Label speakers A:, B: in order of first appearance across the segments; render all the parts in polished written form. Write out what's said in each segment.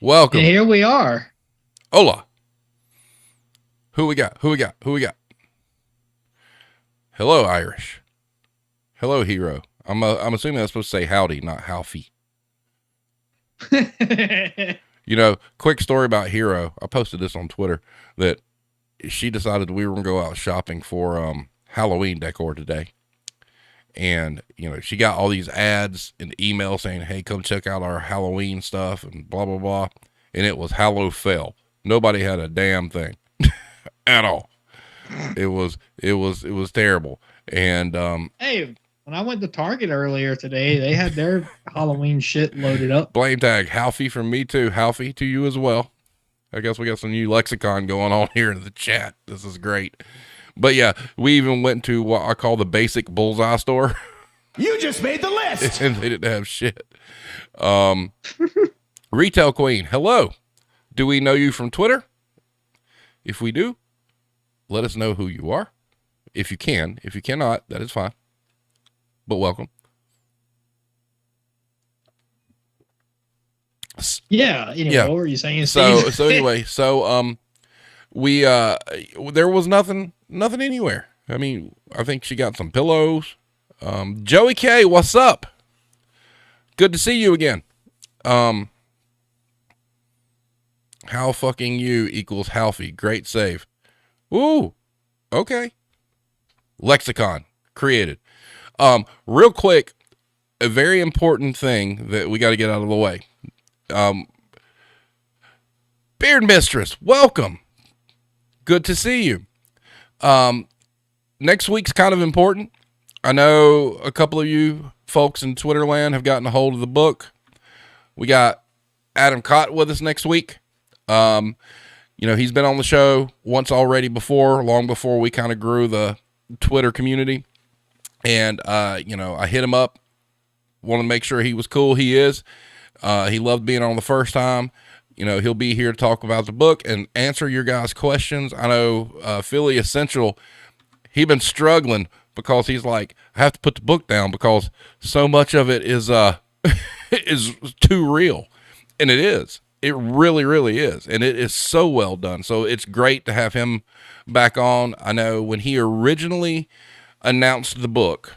A: Welcome.
B: And here we are.
A: Hola. Who we got? Who we got? Who we got? Hello, Irish. Hello, Hero. I'm assuming that's supposed to say howdy, not halfy. You know, quick story about Hero. I posted this on Twitter that she decided we were going to go out shopping for Halloween decor today. And, you know, she got all these ads and emails saying, hey, come check out our Halloween stuff and blah, blah, blah. And it was Hallow Fell. Nobody had a damn thing at all. It was terrible. And,
B: hey, when I went to Target earlier today, they had their Halloween shit loaded up.
A: Blame tag, Halfie from me too. Halfie to you as well. I guess we got some new lexicon going on here in the chat. This is great. But yeah, we even went to what I call the basic bullseye store.
C: You just made the list.
A: And they didn't have shit. Retail Queen, hello. Do we know you from Twitter? If we do, let us know who you are. If you can. If you cannot, that is fine. But welcome.
B: Yeah. Anyway,
A: yeah.
B: What were you saying,
A: Steve?
B: So
A: anyway, we there was nothing anywhere. I mean, I think she got some pillows. Joey K, what's up? Good to see you again. How fucking you equals Halfie. Great save. Ooh. Okay. Lexicon created. Real quick, a very important thing that we got to get out of the way. Beard Mistress, welcome. Good to see you. Next week's kind of important. I know a couple of you folks in Twitter land have gotten a hold of the book. We got Adam Cott with us next week. You know, he's been on the show once already before, long before we kind of grew the Twitter community. And, you know, I hit him up, wanted to make sure he was cool. He is. He loved being on the first time. You know, he'll be here to talk about the book and answer your guys' questions. I know Philly Essential, he's been struggling because he's like, I have to put the book down because so much of it is is too real. And it is. It really, really is. And it is so well done. So it's great to have him back on. I know when he originally announced the book,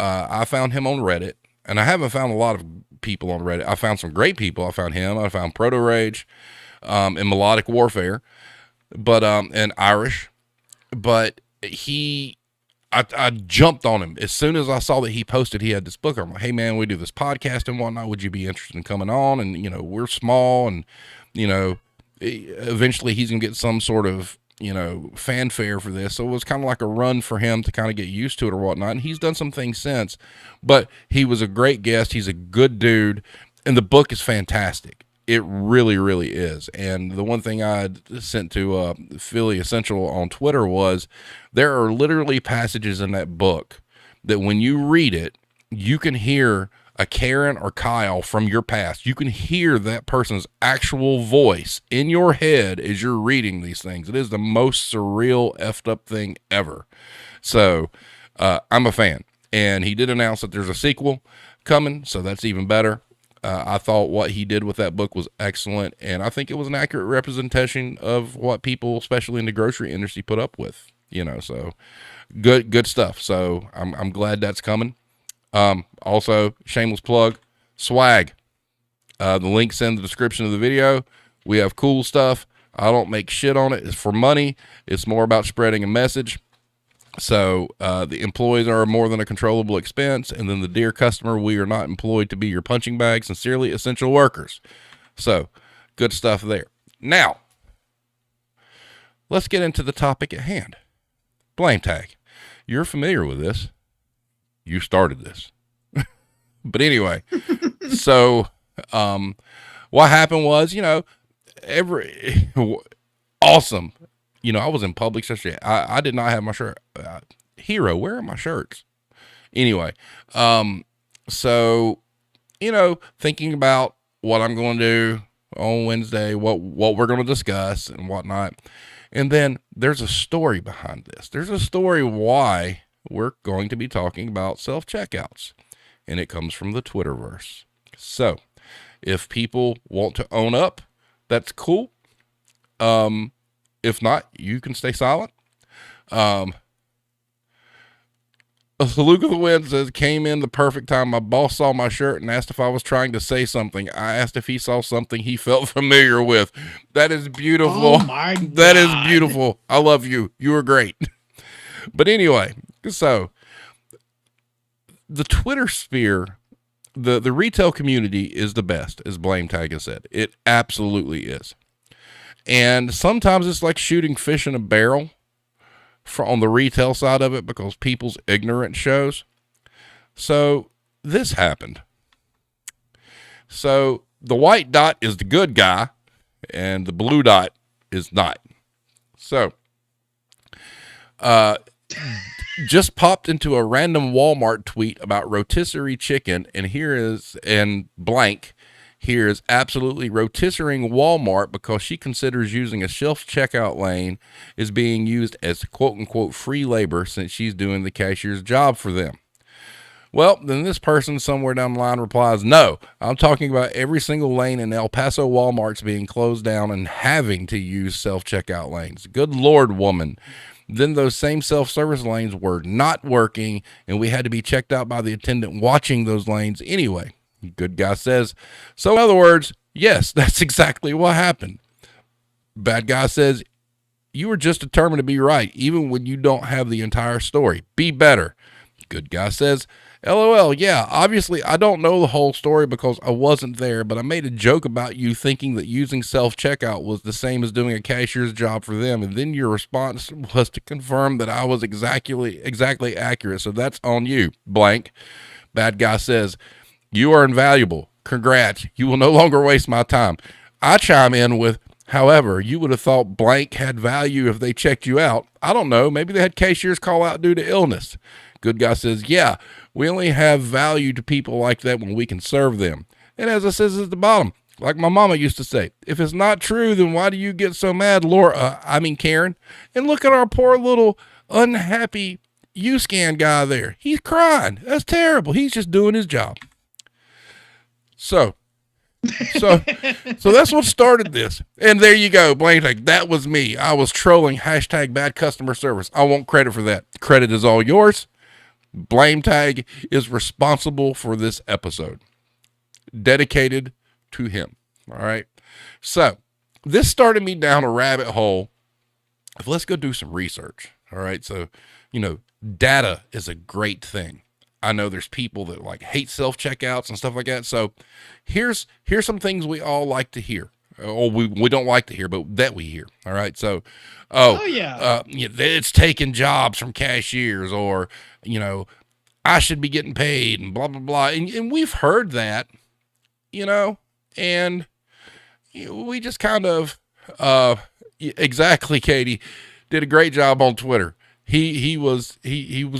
A: I found him on Reddit, and I haven't found a lot of people on Reddit. I found some great people. I found him. I found Proto Rage, and Melodic Warfare, but, and Irish, but I jumped on him as soon as I saw that he posted he had this book. I'm like, hey man, we do this podcast and whatnot. Would you be interested in coming on? And, you know, we're small and, you know, eventually he's going to get some sort of, you know, fanfare for this. So it was kind of like a run for him to kind of get used to it or whatnot. And he's done some things since, but he was a great guest. He's a good dude. And the book is fantastic. It really, really is. And the one thing I sent to Philly Essential on Twitter was there are literally passages in that book that when you read it, you can hear a Karen or Kyle from your past. You can hear that person's actual voice in your head as you're reading these things. It is the most surreal, effed up thing ever. So I'm a fan. And he did announce that there's a sequel coming, so that's even better. I thought what he did with that book was excellent, and I think it was an accurate representation of what people, especially in the grocery industry, put up with. You know, so good stuff. So I'm glad that's coming. Also, shameless plug, swag. The link's in the description of the video. We have cool stuff. I don't make shit on it. It's for money. It's more about spreading a message. So the employees are more than a controllable expense. And then the dear customer, we are not employed to be your punching bag. Sincerely, essential workers. So good stuff there. Now, let's get into the topic at hand. Blame tag. You're familiar with this. You started this. But anyway, so what happened was, you know, awesome. You know, I was in Publix yesterday. I did not have my shirt. Hero, where are my shirts? Anyway, so, you know, thinking about what I'm going to do on Wednesday, what we're going to discuss and whatnot. And then there's a story behind this. There's a story why we're going to be talking about self-checkouts. And it comes from the Twitterverse. So if people want to own up that's cool. If not, you can stay silent. Luke of the Wind says, came in the perfect time. My boss saw my shirt and asked if I was trying to say something. I asked if he saw something he felt familiar with. That is beautiful.
B: Oh my God.
A: That is beautiful. I love you. You are great. But anyway, so the Twitter sphere, the retail community is the best, as Blame Tag has said. It absolutely is. And sometimes it's like shooting fish in a barrel on the retail side of it because people's ignorance shows. So this happened. So the white dot is the good guy and the blue dot is not. So just popped into a random Walmart tweet about rotisserie chicken, and blank here is absolutely rotisserie Walmart because she considers using a self-checkout lane is being used as quote-unquote free labor since she's doing the cashier's job for them. Well, then this person somewhere down the line replies, no, I'm talking about every single lane in El Paso Walmart's being closed down and having to use self-checkout lanes. Good Lord, woman. Then those same self-service lanes were not working, and we had to be checked out by the attendant watching those lanes anyway. Good guy says, so in other words, yes, that's exactly what happened. Bad guy says, you were just determined to be right, even when you don't have the entire story. Be better. Good guy says, LOL, yeah, obviously I don't know the whole story because I wasn't there, but I made a joke about you thinking that using self-checkout was the same as doing a cashier's job for them, and then your response was to confirm that I was exactly accurate, so that's on you, blank. Bad guy says, you are invaluable. Congrats. You will no longer waste my time. I chime in with, however, you would have thought blank had value if they checked you out. I don't know. Maybe they had cashiers call out due to illness. Good guy says, yeah, we only have value to people like that when we can serve them. And as I says at the bottom, like my mama used to say, if it's not true, then why do you get so mad, Karen? And look at our poor little unhappy Uscan guy there. He's crying. That's terrible. He's just doing his job. So that's what started this. And there you go, Blame Tag. That was me. I was trolling #bad customer service. I want credit for that. Credit is all yours. Blame Tag is responsible for this episode. Dedicated to him. All right. So this started me down a rabbit hole. Let's go do some research. All right. So, data is a great thing. I know there's people that like hate self-checkouts and stuff like that. So here's some things we all like to hear. Or we don't like to hear, but that we hear. All right. So, it's taking jobs from cashiers, or, I should be getting paid and blah, blah, blah. And we've heard that, and we just kind of, exactly, Katie, did a great job on Twitter. He was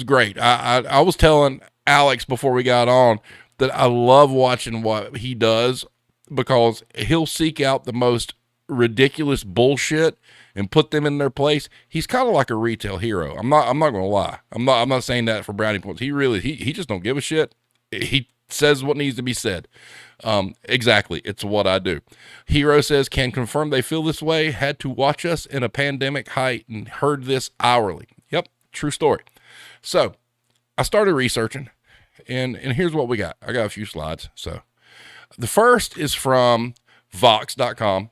A: great. I was telling Alex before we got on that I love watching what he does because he'll seek out the most ridiculous bullshit and put them in their place. He's kind of like a retail hero. I'm not going to lie. I'm not saying that for brownie points. He just don't give a shit. He says what needs to be said. Exactly. It's what I do. Hero says, can confirm they feel this way. Had to watch us in a pandemic height and heard this hourly. Yep. True story. So I started researching and here's what we got. I got a few slides. So the first is from Vox.com.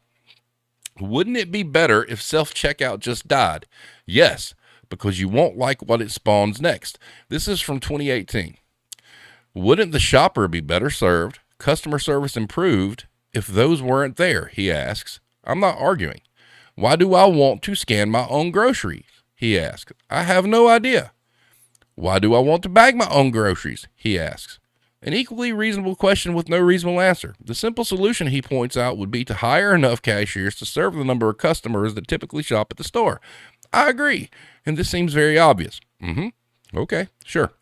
A: Wouldn't it be better if self-checkout just died? Yes, because you won't like what it spawns next. This is from 2018. Wouldn't the shopper be better served, customer service improved, if those weren't there, he asks. I'm not arguing. Why do I want to scan my own groceries? He asks. I have no idea. Why do I want to bag my own groceries? He asks. An equally reasonable question with no reasonable answer. The simple solution, he points out, would be to hire enough cashiers to serve the number of customers that typically shop at the store. I agree, and this seems very obvious. Okay, sure.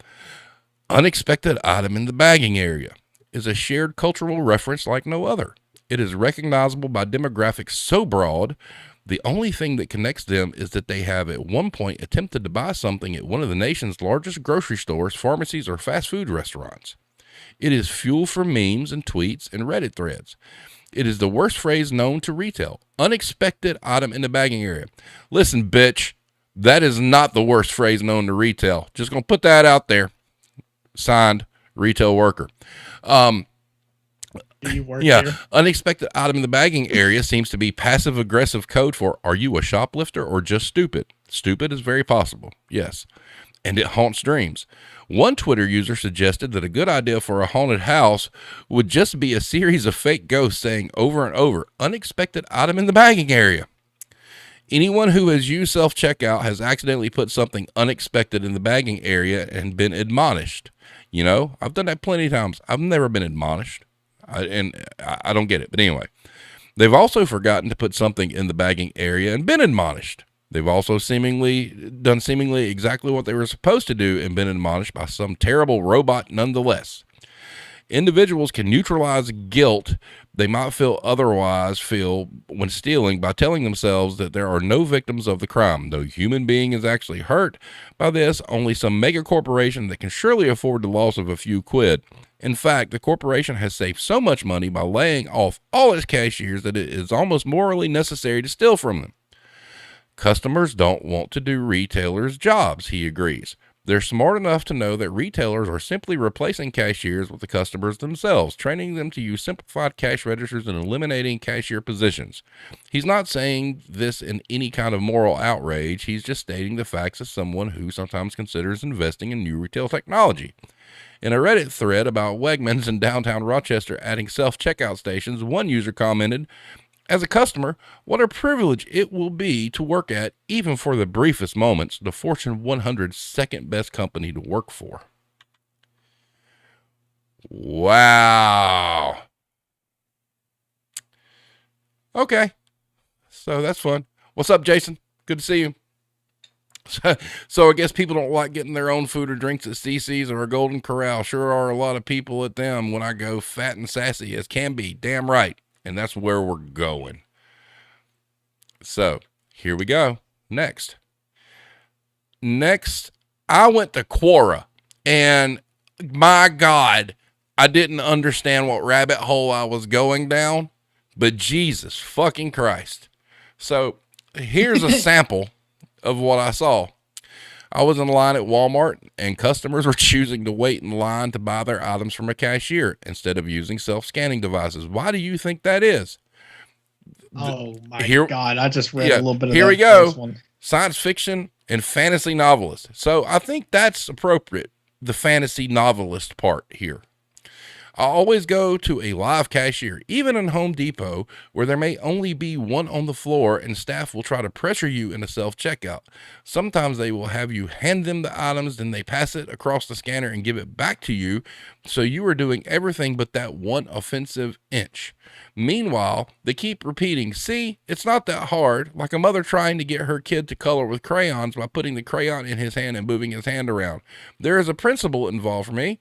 A: Unexpected item in the bagging area is a shared cultural reference like no other. It is recognizable by demographics so broad, the only thing that connects them is that they have at one point attempted to buy something at one of the nation's largest grocery stores, pharmacies, or fast food restaurants. It is fuel for memes and tweets and Reddit threads. It is the worst phrase known to retail. Unexpected item in the bagging area. Listen, bitch, that is not the worst phrase known to retail. Just going to put that out there. Signed, retail worker.
B: Do you work here?
A: Unexpected item in the bagging area seems to be passive-aggressive code for, are you a shoplifter or just stupid? Stupid is very possible, yes. And it haunts dreams. One Twitter user suggested that a good idea for a haunted house would just be a series of fake ghosts saying over and over, unexpected item in the bagging area. Anyone who has used self-checkout has accidentally put something unexpected in the bagging area and been admonished. You know, I've done that plenty of times. I've never been admonished, and I don't get it. But anyway, they've also forgotten to put something in the bagging area and been admonished. They've also done seemingly exactly what they were supposed to do and been admonished by some terrible robot nonetheless. Individuals can neutralize guilt they might otherwise feel when stealing by telling themselves that there are no victims of the crime. No human being is actually hurt by this, only some mega corporation that can surely afford the loss of a few quid. In fact, the corporation has saved so much money by laying off all its cashiers that it is almost morally necessary to steal from them. Customers don't want to do retailers' jobs, he agrees. They're smart enough to know that retailers are simply replacing cashiers with the customers themselves, training them to use simplified cash registers and eliminating cashier positions. He's not saying this in any kind of moral outrage. He's just stating the facts as someone who sometimes considers investing in new retail technology. In a Reddit thread about Wegmans in downtown Rochester adding self-checkout stations, one user commented, as a customer, what a privilege it will be to work at, even for the briefest moments, the Fortune 100 second best company to work for. Wow. Okay. So that's fun. What's up, Jason? Good to see you. So I guess people don't like getting their own food or drinks at CC's or a Golden Corral. Sure are a lot of people at them when I go fat and sassy as can be. Damn right. And that's where we're going. So here we go. Next, I went to Quora, and my God, I didn't understand what rabbit hole I was going down, but Jesus fucking Christ. So here's a sample of what I saw. I was in line at Walmart, and customers were choosing to wait in line to buy their items from a cashier instead of using self-scanning devices. Why do you think that is?
B: Oh, my God. I just read a little bit of
A: here
B: that
A: we go.
B: first one.
A: Science fiction and fantasy novelist. So I think that's appropriate, the fantasy novelist part here. I always go to a live cashier, even in Home Depot, where there may only be one on the floor and staff will try to pressure you into self-checkout. Sometimes they will have you hand them the items, then they pass it across the scanner and give it back to you, so you are doing everything but that one offensive inch. Meanwhile, they keep repeating, see, it's not that hard, like a mother trying to get her kid to color with crayons by putting the crayon in his hand and moving his hand around. There is a principle involved for me.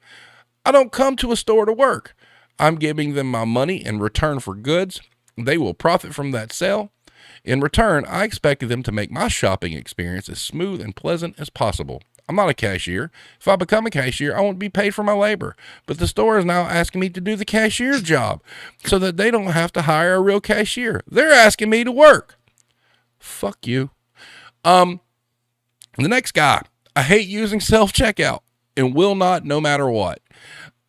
A: I don't come to a store to work. I'm giving them my money in return for goods. They will profit from that sale. In return, I expected them to make my shopping experience as smooth and pleasant as possible. I'm not a cashier. If I become a cashier, I won't be paid for my labor. But the store is now asking me to do the cashier's job so that they don't have to hire a real cashier. They're asking me to work. Fuck you. The next guy. I hate using self-checkout and will not no matter what.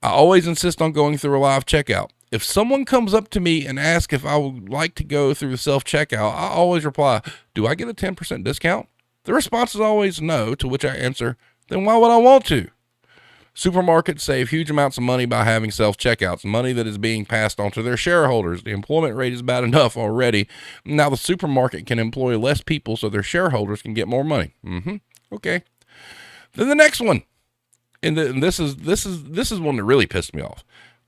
A: I always insist on going through a live checkout. If someone comes up to me and asks if I would like to go through self-checkout, I always reply, do I get a 10% discount? The response is always no, to which I answer, then why would I want to? Supermarkets save huge amounts of money by having self-checkouts, money that is being passed on to their shareholders. The employment rate is bad enough already. Now the supermarket can employ less people so their shareholders can get more money. Okay. Then the next one. And this is one that really pissed me off.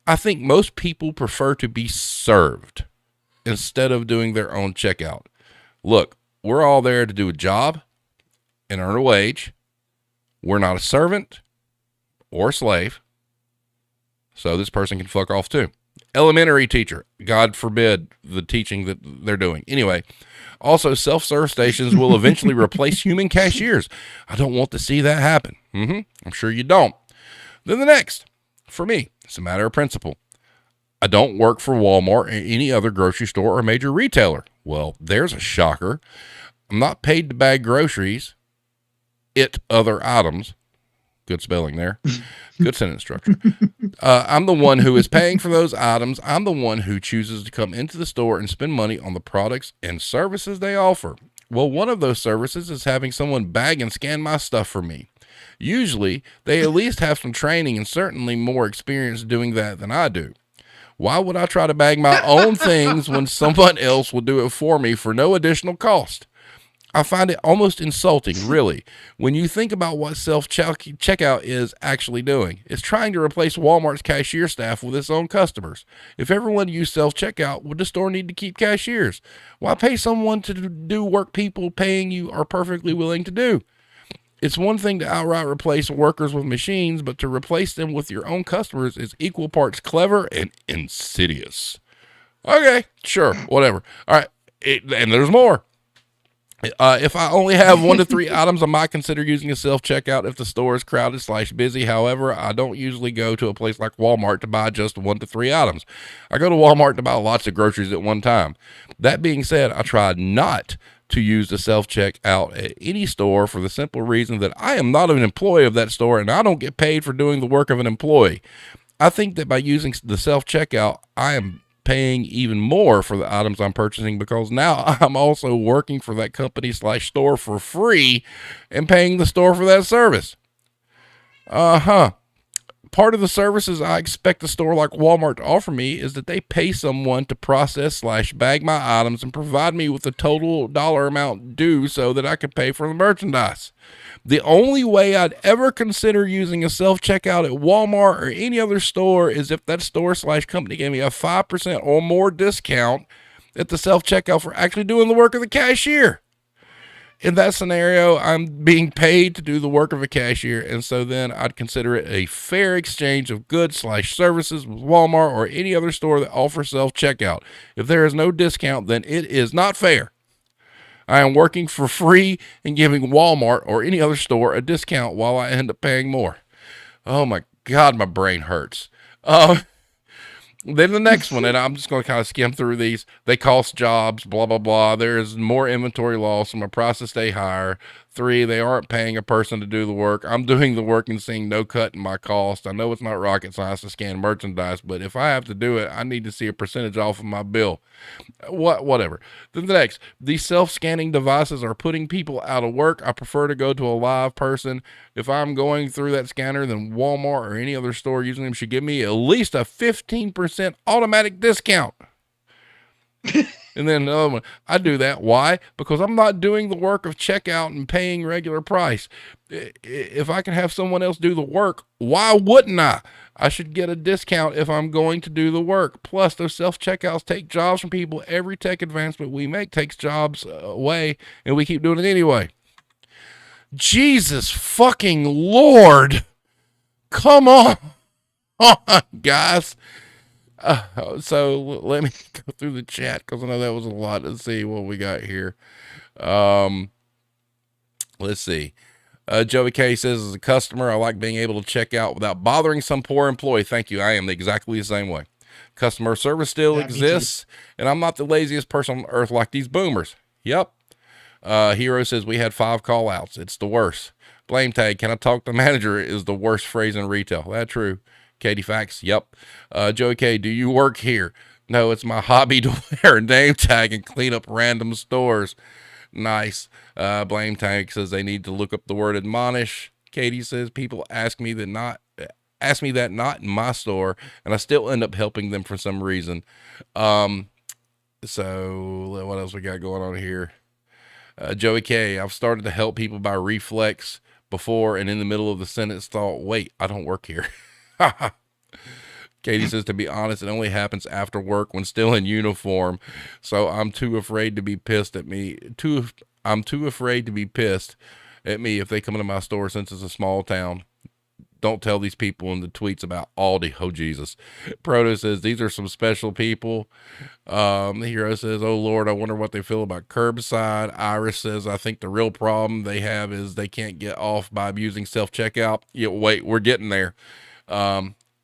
A: I think most people prefer to be served instead of doing their own checkout. Look, we're all there to do a job and earn a wage. We're not a servant or a slave. So this person can fuck off too. Elementary teacher, God forbid the teaching that they're doing. Anyway, also self-serve stations will eventually replace human cashiers. I don't want to see that happen. I'm sure you don't. Then the next, for me, it's a matter of principle. I don't work for Walmart or any other grocery store or major retailer. Well, there's a shocker. I'm not paid to bag groceries. Other items. Good spelling there. Good sentence structure. I'm the one who is paying for those items. I'm the one who chooses to come into the store and spend money on the products and services they offer. Well, one of those services is having someone bag and scan my stuff for me. Usually, they at least have some training and certainly more experience doing that than I do. Why would I try to bag my own things when someone else will do it for me for no additional cost? I find it almost insulting, really, when you think about what self-checkout is actually doing. It's trying to replace Walmart's cashier staff with its own customers. If everyone used self-checkout, would the store need to keep cashiers? Why pay someone to do work people paying you are perfectly willing to do? It's one thing to outright replace workers with machines, but to replace them with your own customers is equal parts clever and insidious. Okay, sure, whatever. All right, and there's more. If I only have 1 to 3 items, I might consider using a self-checkout if the store is crowded / busy. However, I don't usually go to a place like Walmart to buy just 1 to 3 items. I go to Walmart to buy lots of groceries at one time. That being said, I try not to use the self-checkout at any store for the simple reason that I am not an employee of that store and I don't get paid for doing the work of an employee. I think that by using the self-checkout, I am paying even more for the items I'm purchasing because now I'm also working for that company / store for free and paying the store for that service. Part of the services I expect a store like Walmart to offer me is that they pay someone to process / bag my items and provide me with the total dollar amount due so that I can pay for the merchandise. The only way I'd ever consider using a self-checkout at Walmart or any other store is if that store / company gave me a 5% or more discount at the self-checkout for actually doing the work of the cashier. In that scenario, I'm being paid to do the work of a cashier, and so then I'd consider it a fair exchange of goods / services with Walmart or any other store that offers self-checkout. If there is no discount, then it is not fair. I am working for free and giving Walmart or any other store a discount while I end up paying more. Oh my God, my brain hurts. Then the next one, and I'm just going to kind of skim through these. They cost jobs, blah, blah, blah. There is more inventory loss, so my prices stay higher. 3, they aren't paying a person to do the work. I'm doing the work and seeing no cut in my cost. I know it's not rocket science to scan merchandise, but if I have to do it, I need to see a percentage off of my bill. Whatever. Then the next, these self-scanning devices are putting people out of work. I prefer to go to a live person. If I'm going through that scanner, then Walmart or any other store using them should give me at least a 15% automatic discount. And then another one, I do that. Why? Because I'm not doing the work of checkout and paying regular price. If I can have someone else do the work, why wouldn't I? I should get a discount if I'm going to do the work. Plus, those self-checkouts take jobs from people. Every tech advancement we make takes jobs away, and we keep doing it anyway. Jesus fucking Lord. Come on, guys. So let me go through the chat because I know that was a lot. Let's see what we got here. Let's see. Joey K says, as a customer, I like being able to check out without bothering some poor employee. Thank you. I am exactly the same way. Customer service still exists, and I'm not the laziest person on earth like these boomers. Yep. Hero says, we had 5 call outs. It's the worst. Blame tag. Can I talk to the manager? Is the worst phrase in retail. That's true. Katie Fax. Yep. Joey K, do you work here? No, it's my hobby to wear a name tag and clean up random stores. Nice. Blame tag says they need to look up the word admonish. Katie says people ask me that not in my store, and I still end up helping them for some reason. So what else we got going on here? Joey K, I've started to help people by reflex before, and in the middle of the sentence thought, wait, I don't work here. Katie says, to be honest, it only happens after work when still in uniform. So I'm too afraid to be pissed at me. I'm too afraid to be pissed at me if they come into my store since it's a small town. Don't tell these people in the tweets about Aldi. Oh, Jesus. Proto says, these are some special people. Hero says, oh, Lord, I wonder what they feel about curbside. Iris says, I think the real problem they have is they can't get off by using self-checkout. Yeah, wait, we're getting there.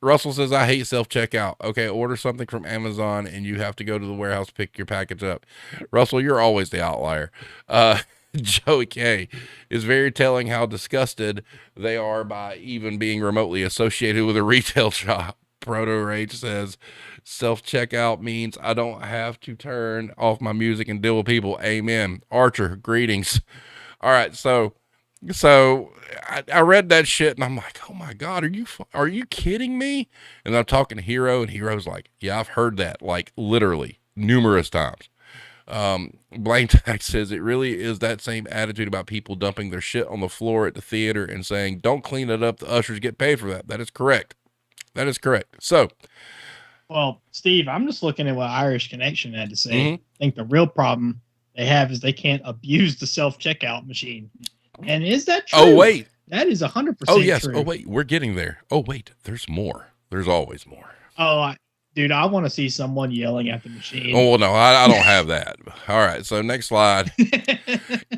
A: Russell says, I hate self-checkout. Okay, order something from Amazon and you have to go to the warehouse, pick your package up. Russell, you're always the outlier. Joey K is very telling how disgusted they are by even being remotely associated with a retail shop. Proto Rage says, self-checkout means I don't have to turn off my music and deal with people. Amen. Archer, greetings. All right, so I read that shit and I'm like, oh my God, are you kidding me? And I'm talking to Hero and Hero's like, yeah, I've heard that like literally numerous times. Blaine Tax says it really is that same attitude about people dumping their shit on the floor at the theater and saying, don't clean it up. The ushers get paid for that. That is correct. That is correct. So,
B: well, Steve, I'm just looking at what Irish Connection had to say.
A: Mhm.
B: I think the real problem they have is they can't abuse the self-checkout machine. And is that true?
A: oh, wait.
B: That is 100%
A: Oh, yes.
B: true.
A: Oh, wait. We're getting there. Oh, wait. There's more. There's always more.
B: Oh, dude, I want to see someone yelling at the machine.
A: Oh, well, no, I don't have that. All right. So next slide.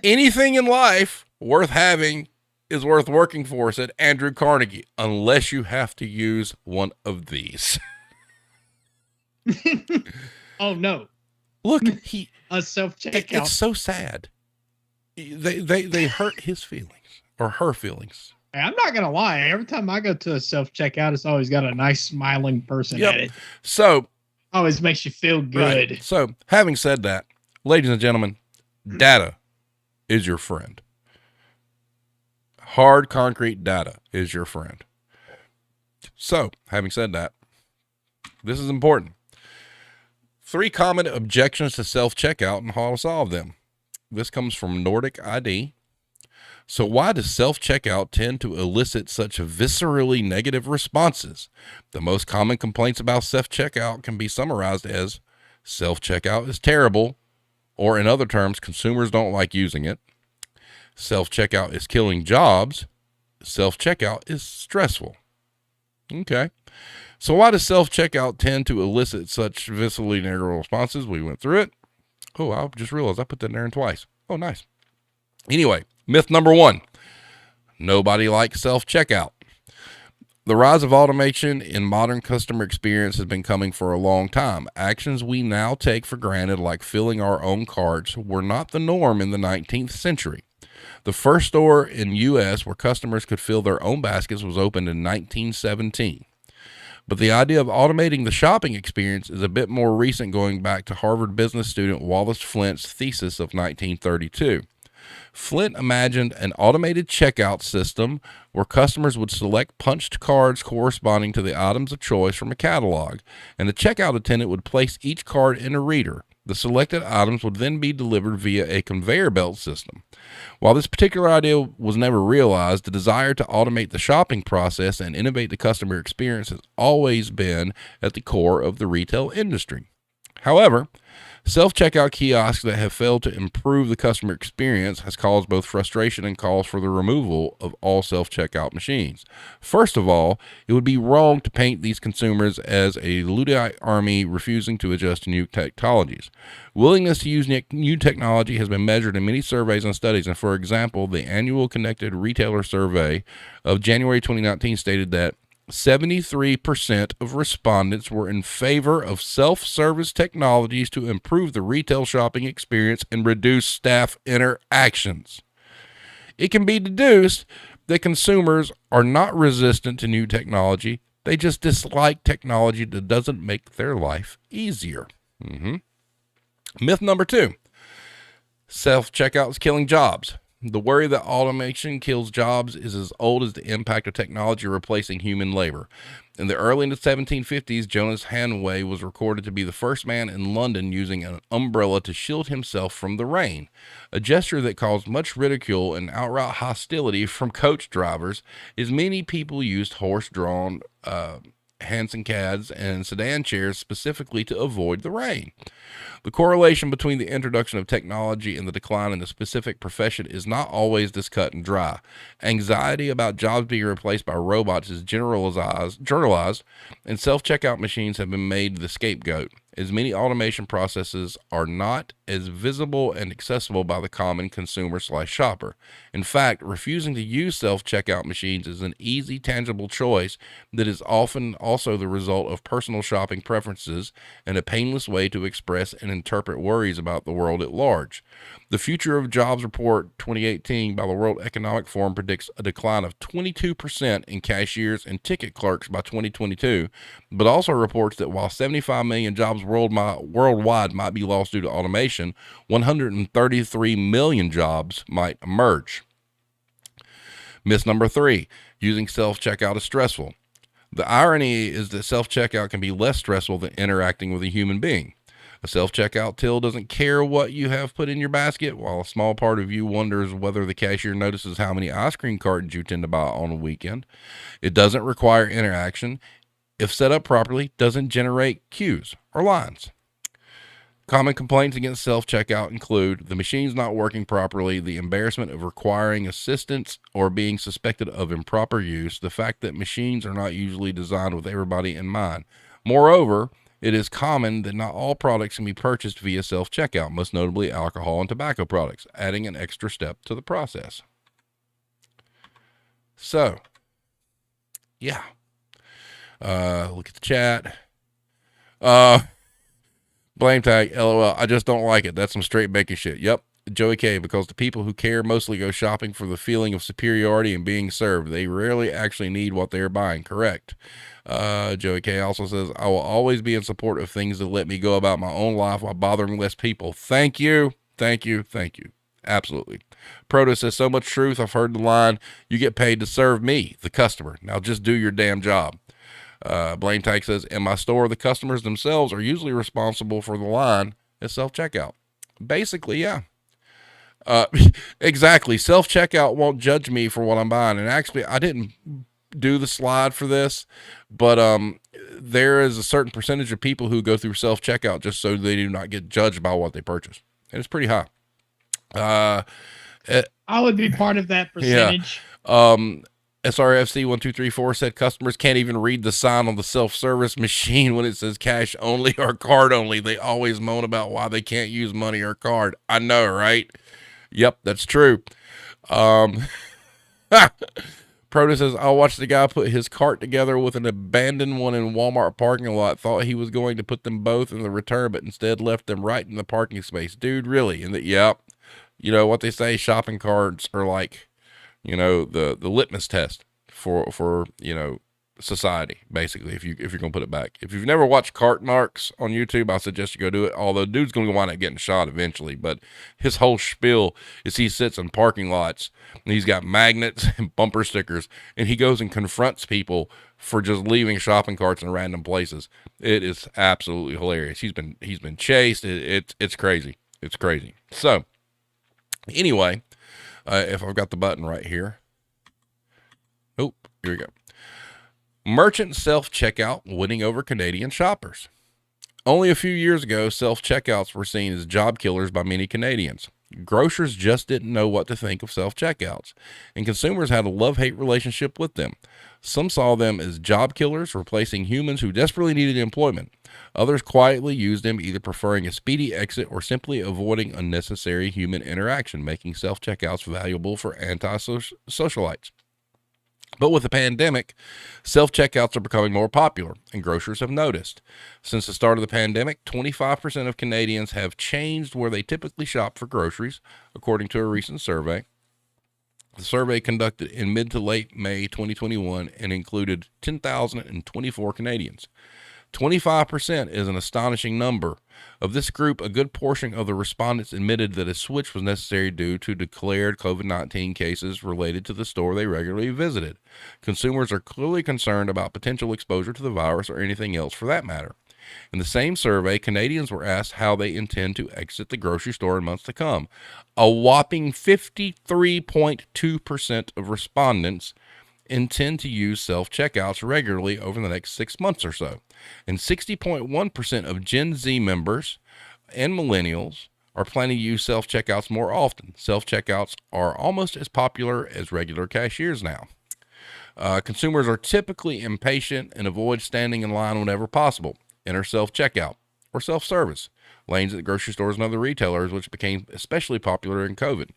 A: Anything in life worth having is worth working for, said Andrew Carnegie, unless you have to use one of these.
B: Oh, no.
A: Look,
B: A self-checkout.
A: it's so sad. They hurt his feelings or her feelings.
B: Hey, I'm not going to lie. Every time I go to a self-checkout, it's always got a nice smiling person
A: Yep.
B: at it.
A: So,
B: Always makes you feel good.
A: right. So, having said that, ladies and gentlemen, data is your friend. Hard, concrete data is your friend. So, having said that, this is important. 3 common objections to self-checkout and how to solve them. This comes from Nordic ID. So why does self-checkout tend to elicit such viscerally negative responses? The most common complaints about self-checkout can be summarized as self-checkout is terrible, or in other terms, consumers don't like using it. Self-checkout is killing jobs. Self-checkout is stressful. Okay. So why does self-checkout tend to elicit such viscerally negative responses? We went through it. Oh, I just realized I put that there in twice. Oh, nice. Anyway, myth number 1. Nobody likes self-checkout. The rise of automation in modern customer experience has been coming for a long time. Actions we now take for granted, like filling our own carts, were not the norm in the 19th century. The first store in the U.S. where customers could fill their own baskets was opened in 1917. But the idea of automating the shopping experience is a bit more recent, going back to Harvard business student Wallace Flint's thesis of 1932. Flint imagined an automated checkout system where customers would select punched cards corresponding to the items of choice from a catalog, and the checkout attendant would place each card in a reader. The selected items would then be delivered via a conveyor belt system. While this particular idea was never realized, the desire to automate the shopping process and innovate the customer experience has always been at the core of the retail industry. However, self-checkout kiosks that have failed to improve the customer experience has caused both frustration and calls for the removal of all self-checkout machines. First of all, it would be wrong to paint these consumers as a Luddite army refusing to adjust to new technologies. Willingness to use new technology has been measured in many surveys and studies, and for example, the annual Connected Retailer Survey of January 2019 stated that 73% of respondents were in favor of self-service technologies to improve the retail shopping experience and reduce staff interactions. It can be deduced that consumers are not resistant to new technology. They just dislike technology that doesn't make their life easier. Myth number 2. Self-checkout is killing jobs. The worry that automation kills jobs is as old as the impact of technology replacing human labor. In the early 1750s, Jonas Hanway was recorded to be the first man in London using an umbrella to shield himself from the rain, a gesture that caused much ridicule and outright hostility from coach drivers, as many people used horse-drawn Hansom cabs and sedan chairs specifically to avoid the rain. The correlation between the introduction of technology and the decline in a specific profession is not always this cut and dry. Anxiety about jobs being replaced by robots is generalized, and self-checkout machines have been made the scapegoat, as many automation processes are not as visible and accessible by the common consumer/shopper. In fact, refusing to use self-checkout machines is an easy, tangible choice that is often also the result of personal shopping preferences and a painless way to express and interpret worries about the world at large. The Future of Jobs Report 2018 by the World Economic Forum predicts a decline of 22% in cashiers and ticket clerks by 2022, but also reports that while 75 million jobs worldwide might be lost due to automation, 133 million jobs might emerge. Myth number 3, using self-checkout is stressful. The irony is that self-checkout can be less stressful than interacting with a human being. A self-checkout till doesn't care what you have put in your basket, while a small part of you wonders whether the cashier notices how many ice cream cartons you tend to buy on a weekend. It doesn't require interaction. If set up properly, doesn't generate queues or lines. Common complaints against self-checkout include the machines not working properly, the embarrassment of requiring assistance or being suspected of improper use, the fact that machines are not usually designed with everybody in mind. Moreover, it is common that not all products can be purchased via self-checkout, most notably alcohol and tobacco products, adding an extra step to the process. So, yeah. Look at the chat. Blame tag, LOL. I just don't like it. That's some straight bacon shit. Yep. Joey K, because the people who care mostly go shopping for the feeling of superiority and being served. They rarely actually need what they're buying. Correct. Joey K also says, I will always be in support of things that let me go about my own life while bothering less people. Thank you. Thank you. Thank you. Absolutely. Proto says, so much truth. I've heard the line, you get paid to serve me, the customer. Now just do your damn job. Blame Tag says, in my store, the customers themselves are usually responsible for the line at self-checkout. Basically, yeah. Exactly. Self-checkout won't judge me for what I'm buying. And actually, I didn't do the slide for this, but there is a certain percentage of people who go through self-checkout just so they do not get judged by what they purchase. And it's pretty high.
B: I would be part of that percentage.
A: Yeah. SRFC1234 said customers can't even read the sign on the self-service machine when it says cash only or card only. They always moan about why they can't use money or card. I know, right? Yep, that's true. Proto says, I watched the guy put his cart together with an abandoned one in Walmart parking lot. Thought he was going to put them both in the return, but instead left them right in the parking space. Dude, really? And yep. You know what they say, shopping carts are like, you know, the litmus test for, you know, society, basically, if you're going to put it back. If you've never watched Cart Narcs on YouTube, I suggest you go do it. Although dude's going to wind up getting shot eventually, but his whole spiel is he sits in parking lots and he's got magnets and bumper stickers and he goes and confronts people for just leaving shopping carts in random places. It is absolutely hilarious. He's been chased. It's crazy. It's crazy. So anyway, if I've got the button right here. Oh, here we go. Merchant self-checkout winning over Canadian shoppers. Only a few years ago, self-checkouts were seen as job killers by many Canadians. Grocers just didn't know what to think of self-checkouts, and consumers had a love-hate relationship with them. Some saw them as job killers, replacing humans who desperately needed employment. Others quietly used them, either preferring a speedy exit or simply avoiding unnecessary human interaction, making self-checkouts valuable for anti-socialites. But with the pandemic, self-checkouts are becoming more popular, and grocers have noticed. Since the start of the pandemic, 25% of Canadians have changed where they typically shop for groceries, according to a recent survey. The survey conducted in mid to late May 2021 and included 10,024 Canadians. 25% is an astonishing number. Of this group, a good portion of the respondents admitted that a switch was necessary due to declared COVID-19 cases related to the store they regularly visited. Consumers are clearly concerned about potential exposure to the virus or anything else for that matter. In the same survey, Canadians were asked how they intend to exit the grocery store in months to come. A whopping 53.2% of respondents intend to use self-checkouts regularly over the next 6 months or so. And 60.1% of Gen Z members and millennials are planning to use self-checkouts more often. Self-checkouts are almost as popular as regular cashiers now. Consumers are typically impatient and avoid standing in line whenever possible. Enter self-checkout or self-service. lanes at grocery stores and other retailers, which became especially popular in COVID.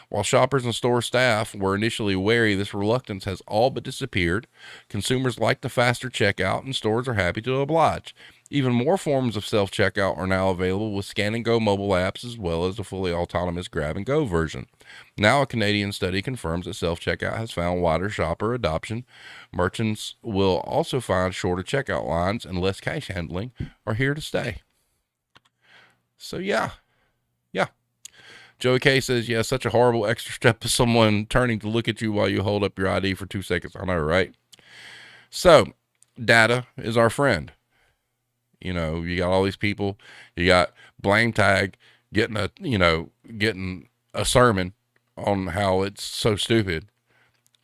A: While shoppers and store staff were initially wary, this reluctance has all but disappeared. Consumers like the faster checkout, and stores are happy to oblige. Even more forms of self-checkout are now available with scan-and-go mobile apps, as well as a fully autonomous grab-and-go version. Now, a Canadian study confirms that self-checkout has found wider shopper adoption. Merchants will also find shorter checkout lines and less cash handling are here to stay. So, yeah. Joey K says, yeah, such a horrible extra step of someone turning to look at you while you hold up your ID for 2 seconds. I know, right? So, data is our friend. You know, you got all these people. You got Blame Tag getting a sermon on how it's so stupid.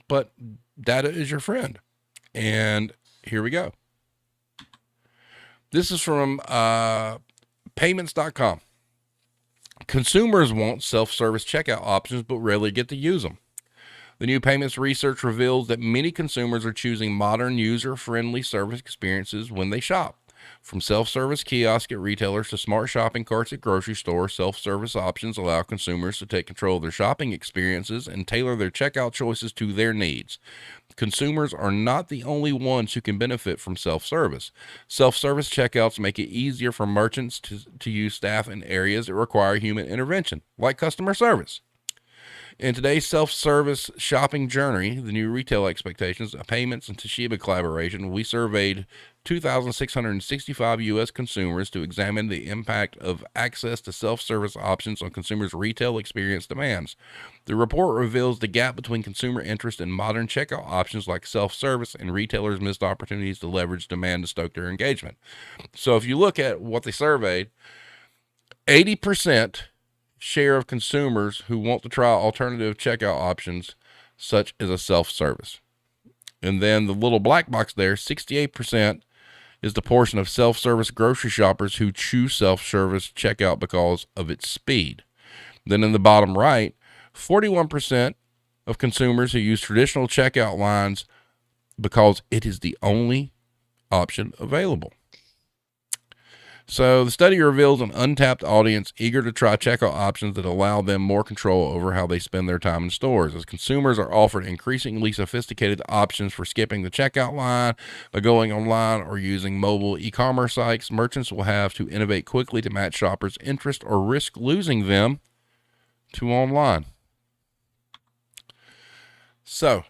A: But data is your friend. And here we go. This is from payments.com. Consumers want self-service checkout options, but rarely get to use them. The new payments research reveals that many consumers are choosing modern, user-friendly service experiences when they shop. From self-service kiosks at retailers to smart shopping carts at grocery stores, self-service options allow consumers to take control of their shopping experiences and tailor their checkout choices to their needs. Consumers are not the only ones who can benefit from self-service. Self-service checkouts make it easier for merchants to use staff in areas that require human intervention, like customer service. In today's self-service shopping journey, the new retail expectations, a payments and Toshiba collaboration, we surveyed 2,665 U.S. consumers to examine the impact of access to self-service options on consumers' retail experience demands. The report reveals the gap between consumer interest in modern checkout options like self-service and retailers' missed opportunities to leverage demand to stoke their engagement. So if you look at what they surveyed, 80% share of consumers who want to try alternative checkout options, such as a self-service. And then the little black box there, 68% is the portion of self-service grocery shoppers who choose self-service checkout because of its speed. Then in the bottom right, 41% of consumers who use traditional checkout lines because it is the only option available. So the study reveals an untapped audience eager to try checkout options that allow them more control over how they spend their time in stores. As consumers are offered increasingly sophisticated options for skipping the checkout line by going online or using mobile e-commerce sites, merchants will have to innovate quickly to match shoppers' interest or risk losing them to online. So,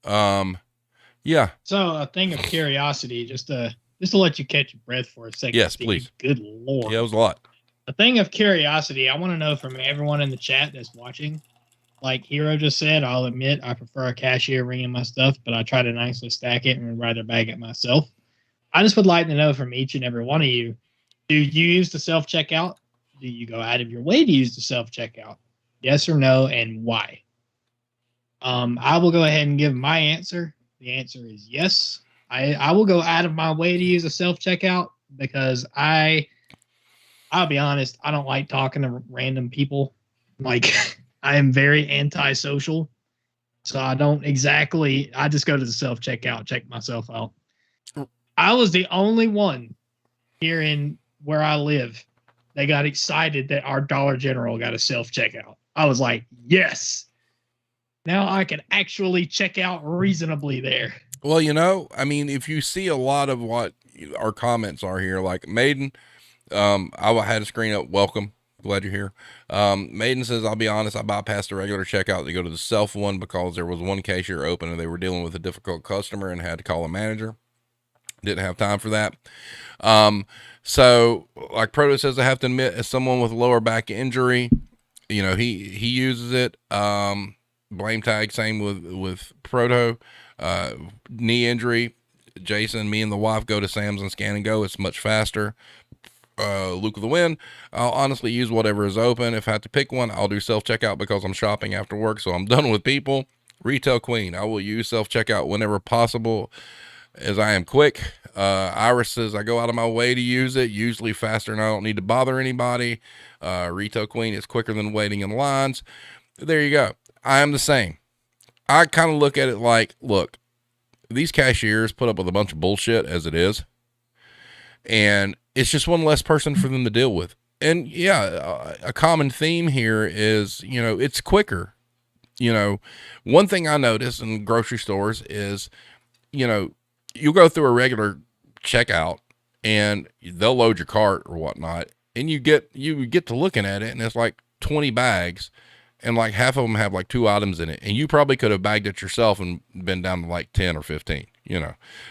A: yeah.
B: So a thing of curiosity, just to let you catch your breath for a second.
A: Yes,
B: Steve.
A: please.
B: Good Lord.
A: Yeah, it was a lot.
B: A thing of curiosity, I want to know from everyone in the chat that's watching. Like Hero just said, I'll admit I prefer a cashier ringing my stuff, but I try to nicely stack it and would rather bag it myself. I just would like to know from each and every one of you, do you use the self-checkout? Do you go out of your way to use the self-checkout? Yes or no, and why? I will go ahead and give my answer. The answer is yes. I will go out of my way to use a self-checkout because I'll be honest, I don't like talking to random people. Like, I am very antisocial. So I just go to the self-checkout, check myself out. I was the only one here in where I live that got excited that our Dollar General got a self-checkout. I was like, yes. Now I can actually check out reasonably there.
A: Well, I mean, if you see a lot of what our comments are here, like Maiden, I had a screen up. Welcome. Glad you're here. Maiden says, I'll be honest, I bypassed the regular checkout to go to the self one because there was one cashier open and they were dealing with a difficult customer and had to call a manager. Didn't have time for that. So like Proto says, I have to admit, as someone with a lower back injury, he uses it. Blame Tag, same with Proto. Knee injury, Jason, me and the wife go to Sam's and scan and go. It's much faster. Luke of the Wind, I'll honestly use whatever is open. If I have to pick one, I'll do self-checkout because I'm shopping after work, so I'm done with people. Retail Queen, I will use self-checkout whenever possible as I am quick. Iris says, I go out of my way to use it, usually faster and I don't need to bother anybody. Retail Queen is quicker than waiting in lines. There you go. I am the same. I kind of look at it like, look, these cashiers put up with a bunch of bullshit as it is. And it's just one less person for them to deal with. And yeah, a common theme here is, it's quicker. One thing I notice in grocery stores is, you'll go through a regular checkout and they'll load your cart or whatnot. And you get to looking at it and it's like 20 bags and like half of them have like 2 items in it. And you probably could have bagged it yourself and been down to like 10 or 15,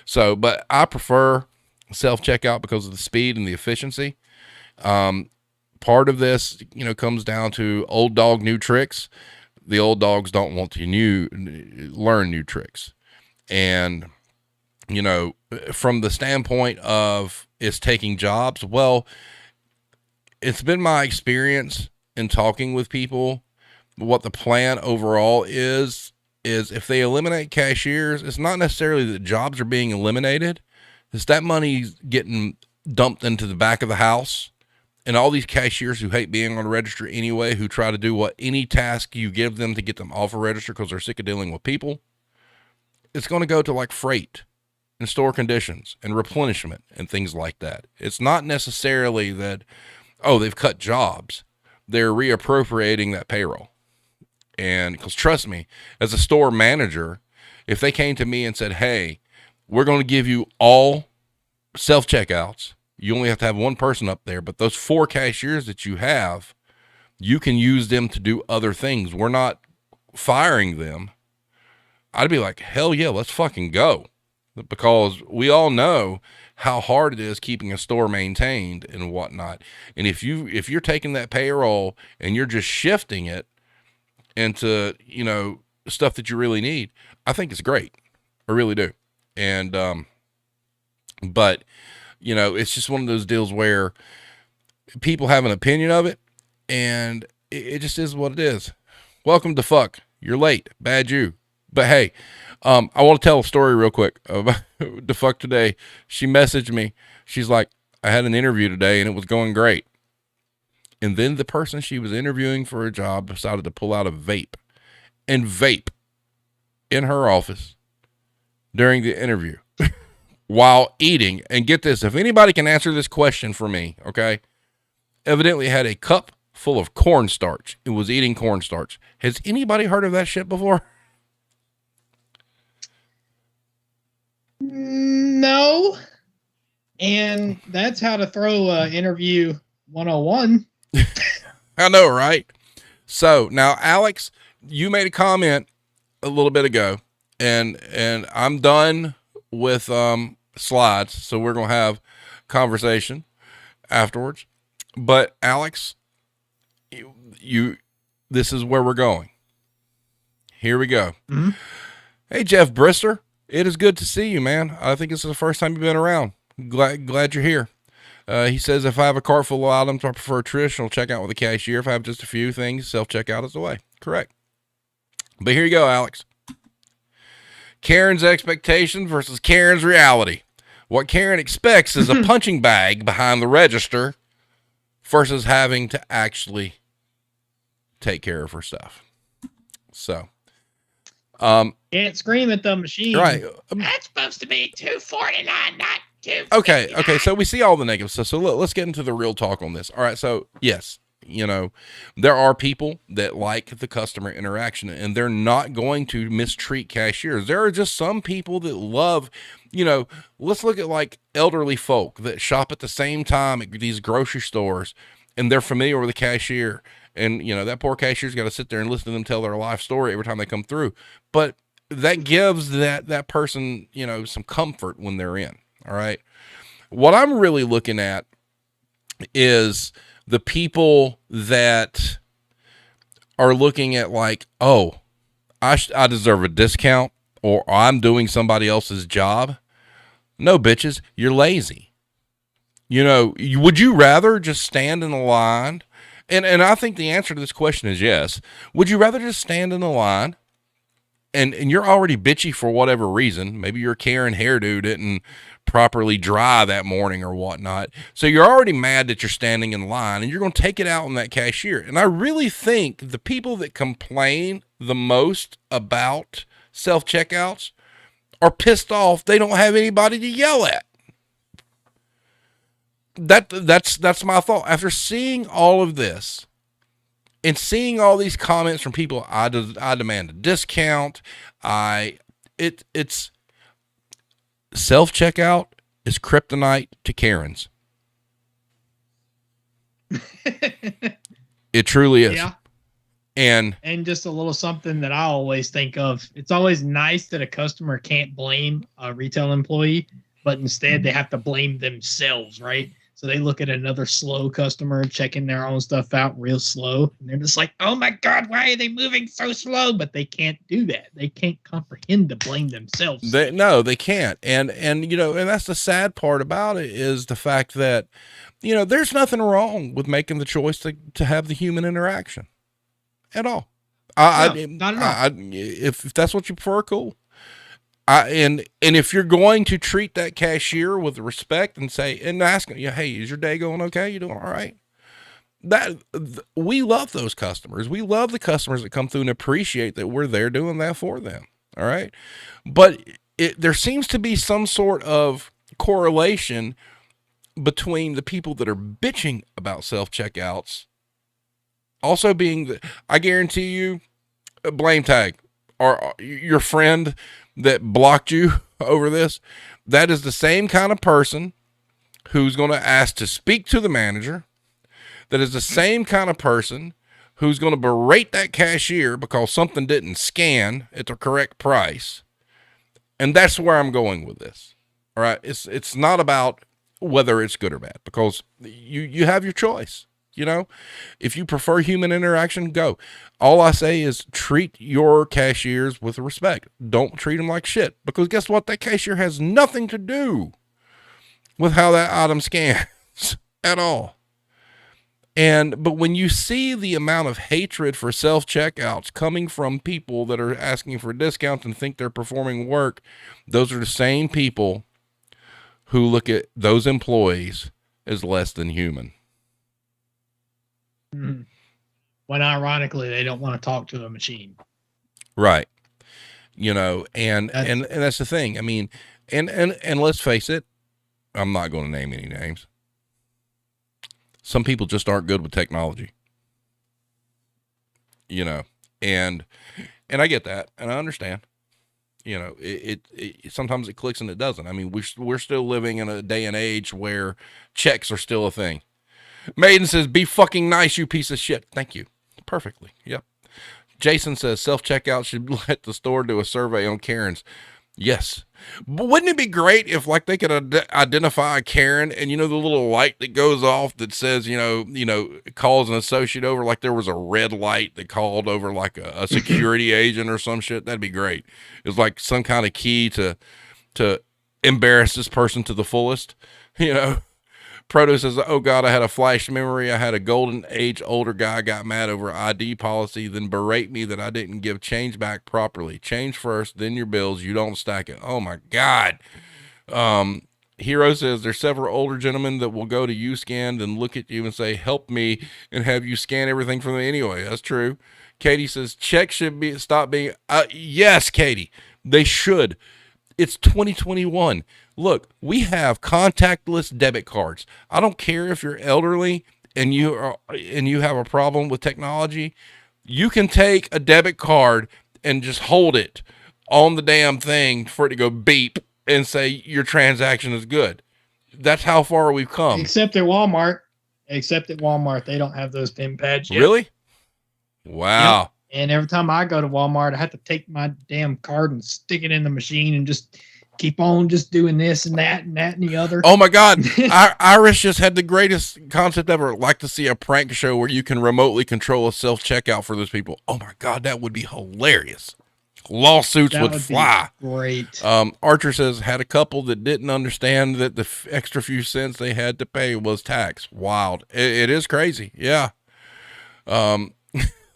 A: So, but I prefer self-checkout because of the speed and the efficiency. Part of this, comes down to old dog, new tricks. The old dogs don't want to learn new tricks. And, from the standpoint of it's taking jobs, well, it's been my experience in talking with people. What the plan overall is if they eliminate cashiers, it's not necessarily that jobs are being eliminated. It's that money's getting dumped into the back of the house. And all these cashiers who hate being on a register anyway, who try to do any task you give them to get them off a register because they're sick of dealing with people, it's going to go to like freight and store conditions and replenishment and things like that. It's not necessarily that, they've cut jobs. They're reappropriating that payroll. And because trust me, as a store manager, if they came to me and said, hey, we're going to give you all self-checkouts, you only have to have one person up there, but those 4 cashiers that you have, you can use them to do other things. We're not firing them. I'd be like, hell yeah, let's fucking go. Because we all know how hard it is keeping a store maintained and whatnot. And if you're taking that payroll and you're just shifting it into, stuff that you really need, I think it's great. I really do. And, but it's just one of those deals where people have an opinion of it and it just is what it is. Welcome to fuck. You're late. Bad you. But hey, I want to tell a story real quick about the fuck today. She messaged me. She's like, I had an interview today and it was going great. And then the person she was interviewing for a job decided to pull out a vape in her office during the interview while eating. And get this, if anybody can answer this question for me, okay, evidently had a cup full of cornstarch and was eating cornstarch. Has anybody heard of that shit before?
B: No. And that's how to throw interview 101.
A: I know, right? So now, Alex, you made a comment a little bit ago, and I'm done with slides, so we're gonna have conversation afterwards. But Alex, you this is where we're going. Here we go. Mm-hmm. Hey, Jeff Brister, it is good to see you, man. I think this is the first time you've been around. Glad you're here. He says, if I have a cart full of items, I prefer traditional checkout with a cashier. If I have just a few things, self-checkout is the way. Correct. But here you go, Alex. Karen's expectation versus Karen's reality. What Karen expects is a punching bag behind the register versus having to actually take care of her stuff. So,
B: can't scream at the machine.
A: Right.
D: That's supposed to be $2.49, not $2.59.
A: Okay. So we see all the negative stuff. So let's get into the real talk on this. All right. So yes, there are people that like the customer interaction and they're not going to mistreat cashiers. There are just some people that love, let's look at like elderly folk that shop at the same time at these grocery stores and they're familiar with the cashier. And, that poor cashier's got to sit there and listen to them tell their life story every time they come through. But that gives that person, some comfort when they're in. All right. What I'm really looking at is the people that are looking at like, oh, I deserve a discount or I'm doing somebody else's job. No, bitches, you're lazy. Would you rather just stand in a line? And I think the answer to this question is yes. Would you rather just stand in a line and you're already bitchy for whatever reason? Maybe your Karen hairdo didn't properly dry that morning or whatnot. So you're already mad that you're standing in line and you're going to take it out on that cashier. And I really think the people that complain the most about self-checkouts are pissed off they don't have anybody to yell at. that's my thought. After seeing all of this and seeing all these comments from people, I demand a discount. It's self-checkout is kryptonite to Karens. It truly is.
B: Yeah.
A: And
B: just a little something that I always think of. It's always nice that a customer can't blame a retail employee, but instead they have to blame themselves, right? So they look at another slow customer checking their own stuff out real slow, and they're just like, oh my God, why are they moving so slow? But they can't do that. They can't comprehend to blame themselves.
A: They can't. And that's the sad part about it, is the fact that, there's nothing wrong with making the choice to have the human interaction at all.
B: Not at all.
A: If that's what you prefer, cool. And if you're going to treat that cashier with respect and say, and ask, hey, is your day going okay? You doing all right? We love those customers. We love the customers that come through and appreciate that we're there doing that for them. All right. But there seems to be some sort of correlation between the people that are bitching about self-checkouts also being I guarantee you, a blame tag, or your friend that blocked you over this, that is the same kind of person who's going to ask to speak to the manager. That is the same kind of person who's going to berate that cashier because something didn't scan at the correct price. And that's where I'm going with this. All right. It's not about whether it's good or bad, because you have your choice. If you prefer human interaction, go. All I say is treat your cashiers with respect. Don't treat them like shit, because guess what? That cashier has nothing to do with how that item scans at all. But when you see the amount of hatred for self-checkouts coming from people that are asking for discounts and think they're performing work, those are the same people who look at those employees as less than human.
B: When ironically they don't want to talk to a machine.
A: Right. And that's the thing. I mean, and let's face it, I'm not going to name any names. Some people just aren't good with technology. And I get that, and I understand. It sometimes it clicks and it doesn't. I mean, we're still living in a day and age where checks are still a thing. Maiden says, be fucking nice, you piece of shit. Thank you. Perfectly. Yep. Jason says, self-checkout should let the store do a survey on Karens. Yes. But wouldn't it be great if they could identify a Karen and, the little light that goes off that says, calls an associate over, like there was a red light that called over like a security agent or some shit. That'd be great. It was like some kind of key to embarrass this person to the fullest, Proto says, oh God, I had a flash memory. I had a golden age older guy got mad over ID policy, then berate me that I didn't give change back properly. Change first, then your bills. You don't stack it. Oh my God. Hero says there's several older gentlemen that will go to Uscan and look at you and say, help me, and have you scan everything for them anyway. That's true. Katie says checks should stop being, yes, Katie, they should. It's 2021. Look, we have contactless debit cards. I don't care if you're elderly and you have a problem with technology. You can take a debit card and just hold it on the damn thing for it to go beep and say your transaction is good. That's how far we've come.
B: Except at Walmart. They don't have those PIN pads yet.
A: Really? Wow.
B: Yep. And every time I go to Walmart, I have to take my damn card and stick it in the machine and just keep on just doing this and that and the other.
A: Oh my God. Iris just had the greatest concept ever. I'd like to see a prank show where you can remotely control a self-checkout for those people. Oh my God, that would be hilarious. Lawsuits would fly.
B: Great.
A: Archer says, had a couple that didn't understand that the extra few cents they had to pay was tax. Wild. It is crazy. Yeah.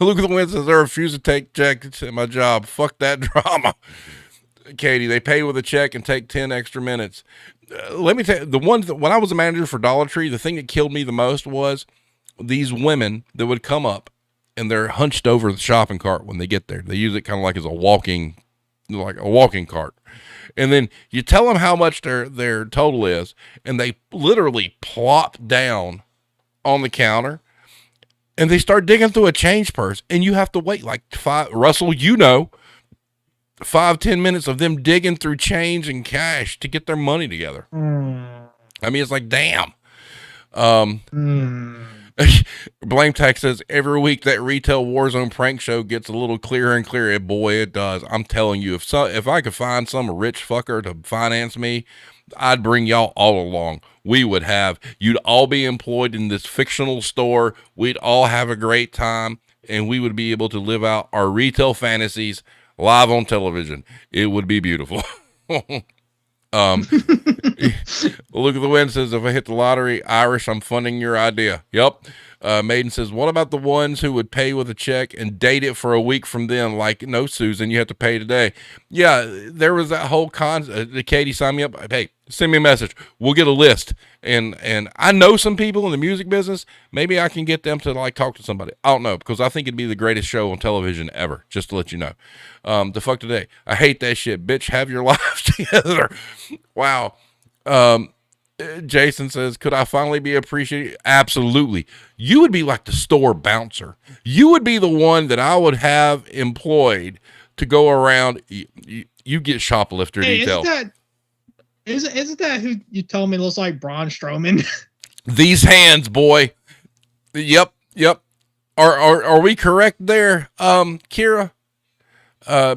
A: Luke of the Wind says, I refuse to take checks at my job. Fuck that drama. Katie, they pay with a check and take 10 extra minutes. Let me tell you, when I was a manager for Dollar Tree, the thing that killed me the most was these women that would come up and they're hunched over the shopping cart when they get there. They use it kind of like as a walking like a walking cart. And then you tell them how much their total is, and they literally plop down on the counter, and they start digging through a change purse, and you have to wait like 5-10 minutes of them digging through change and cash to get their money together. I mean, it's like, damn. Blame Tech says every week that retail Warzone prank show gets a little clearer and clearer. Boy, it does. I'm telling you, if I could find some rich fucker to finance me, I'd bring y'all all along. You'd all be employed in this fictional store. We'd all have a great time, and we would be able to live out our retail fantasies live on television. It would be beautiful. Look at the Wind says, if I hit the lottery, Irish, I'm funding your idea. Yep. Maiden says, what about the ones who would pay with a check and date it for a week from then? Like, no, Susan, you have to pay today. Yeah, there was that whole Katie, sign me up. Hey, send me a message. We'll get a list. And I know some people in the music business. Maybe I can get them to like talk to somebody. I don't know, because I think it'd be the greatest show on television ever, just to let you know. The fuck today. I hate that shit. Bitch, have your life together. Wow. Jason says, could I finally be appreciated? Absolutely. You would be like the store bouncer. You would be the one that I would have employed to go around. You get shoplifter detail.
B: Isn't that who you told me looks like Braun Strowman?
A: These hands, boy. Yep. Are we correct there, Kira?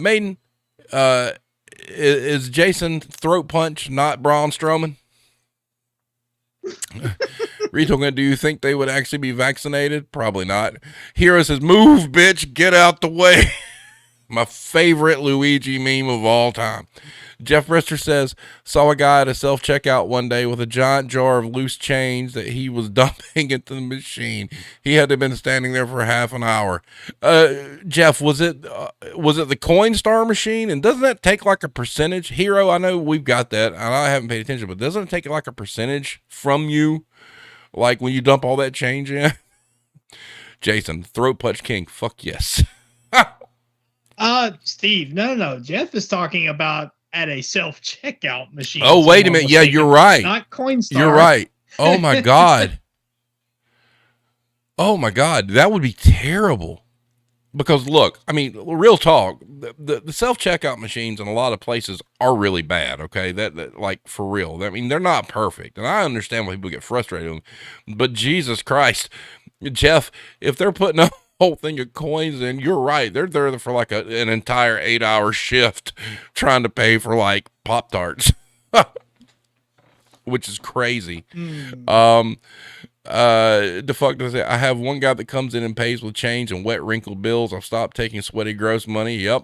A: Maiden, is Jason throat punch not Braun Strowman? Rito, do you think they would actually be vaccinated? Probably not. Hero says, move, bitch, get out the way. My favorite Luigi meme of all time. Jeff Brister says, saw a guy at a self-checkout one day with a giant jar of loose change that he was dumping into the machine. He had to have been standing there for half an hour. Jeff, was it the Coinstar machine? And doesn't that take like a percentage? Hero, I know we've got that, and I haven't paid attention, but doesn't it take like a percentage from you? Like when you dump all that change in? Jason, throat punch king. Fuck yes.
B: Steve, no. Jeff is talking about at a self-checkout machine.
A: Oh, wait a minute. Yeah, you're right.
B: Not Coinstar.
A: You're right. Oh my God. Oh my God. That would be terrible. Because look, I mean, real talk, the self-checkout machines in a lot of places are really bad. Okay. That like for real. I mean, they're not perfect. And I understand why people get frustrated with them, but Jesus Christ, Jeff, if they're putting a whole thing of coins in, you're right. They're there for like an entire 8-hour shift trying to pay for like Pop-Tarts, which is crazy. The fuck does it? I have one guy that comes in and pays with change and wet wrinkled bills. I've stopped taking sweaty gross money. Yep.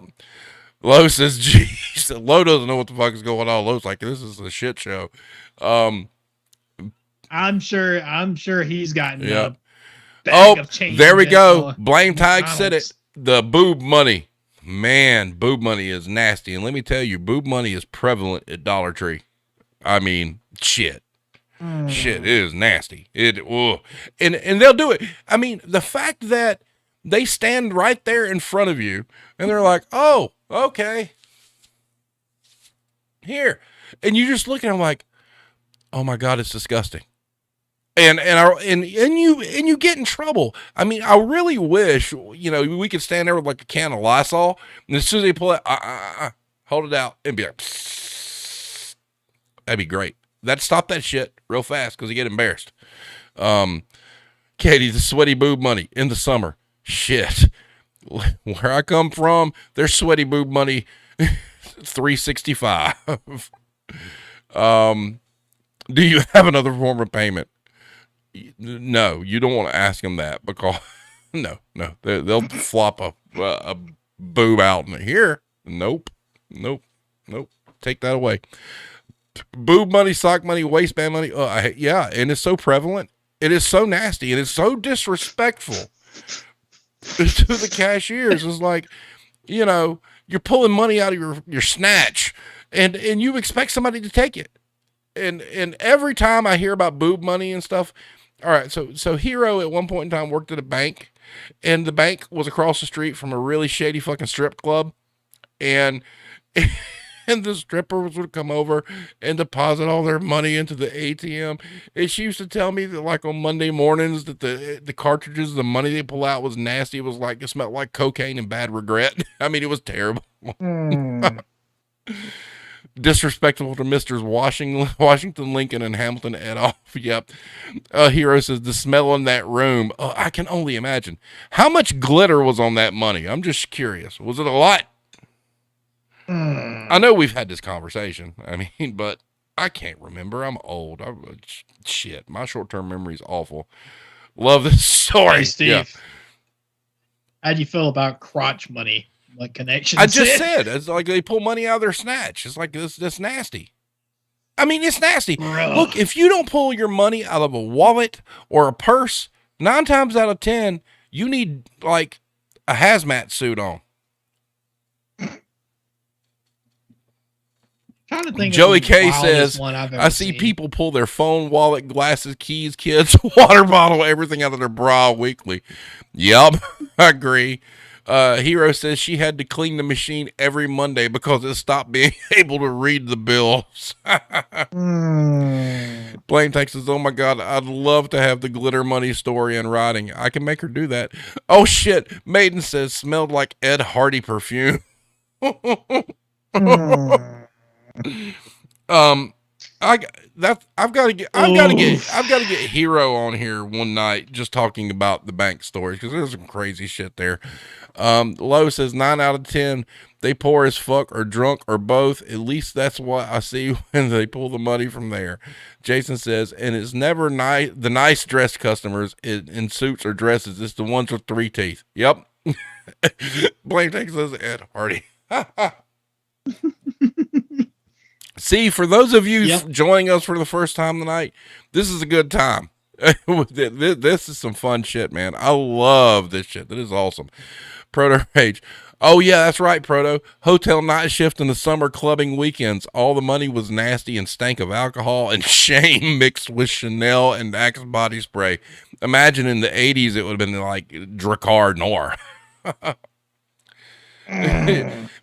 A: Lo says, geez, Lo doesn't know what the fuck is going on. Lo's like, this is a shit show.
B: I'm sure he's gotten
A: yep.
B: Bag of change.
A: There we go. Blame Tag said it. The boob money. Man, boob money is nasty. And let me tell you, boob money is prevalent at Dollar Tree. I mean, shit. Shit, it is nasty. And they'll do it. I mean, the fact that they stand right there in front of you and they're like, oh, okay. Here. And you just look at them like, oh my God, it's disgusting. And you get in trouble. I mean, I really wish, we could stand there with like a can of Lysol, and as soon as they pull it, hold it out and be like, psst. That'd be great. That'd stop that shit real fast because you get embarrassed. Katie, the sweaty boob money in the summer. Shit. Where I come from, there's sweaty boob money 365. Do you have another form of payment? No, you don't want to ask them that because no, they'll flop a boob out in here. Nope. Take that away. Boob money, sock money, waistband money. Yeah, and it's so prevalent. It is so nasty, and it's so disrespectful to the cashiers. It's like, you're pulling money out of your snatch, and you expect somebody to take it. And every time I hear about boob money and stuff. All right, so Hero at one point in time worked at a bank, and the bank was across the street from a really shady fucking strip club, and And the strippers would come over and deposit all their money into the ATM. And she used to tell me that, like, on Monday mornings, that the cartridges, the money they pull out was nasty. It was like, it smelled like cocaine and bad regret. I mean, it was terrible. Disrespectful to Misters Washington, Lincoln, and Hamilton et al. Yep. Hero says, the smell in that room. I can only imagine. How much glitter was on that money? I'm just curious. Was it a lot? I know we've had this conversation. I mean, but I can't remember. I'm old. Shit. My short-term memory is awful. Love this story.
B: Hey, Steve.
A: Yeah.
B: How'd you feel about crotch money? Like connection?
A: I just said, it's like they pull money out of their snatch. It's like this nasty. I mean, it's nasty.
B: Bro.
A: Look, if you don't pull your money out of a wallet or a purse, 9 times out of 10, you need like a hazmat suit on.
B: Trying to think
A: Joey
B: of the
A: K
B: wildest
A: says,
B: one I've ever
A: I see
B: seen.
A: people pull their phone, wallet, glasses, keys, kids, water bottle, everything out of their bra weekly. Yup, I agree. Hero says she had to clean the machine every Monday because it stopped being able to read the bills. Blame Texas. Oh my God, I'd love to have the glitter money story in writing. I can make her do that. Oh shit. Maiden says smelled like Ed Hardy perfume. I've got to get Hero on here one night just talking about the bank stories because there's some crazy shit there. Lowe says 9 out of 10 they poor as fuck or drunk or both. At least that's what I see when they pull the money from there. Jason says, and it's never the nice dressed customers in suits or dresses. It's the ones with 3 teeth. Yep. Blame Texas Ed Hardy. See, for those of you joining us for the first time tonight, this is a good time. This is some fun shit, man. I love this shit. That is awesome. Proto Rage. Oh, yeah, that's right, Proto. Hotel night shift in the summer clubbing weekends. All the money was nasty and stank of alcohol and shame mixed with Chanel and Axe body spray. Imagine in the 80s, it would have been like Drakkar Noir.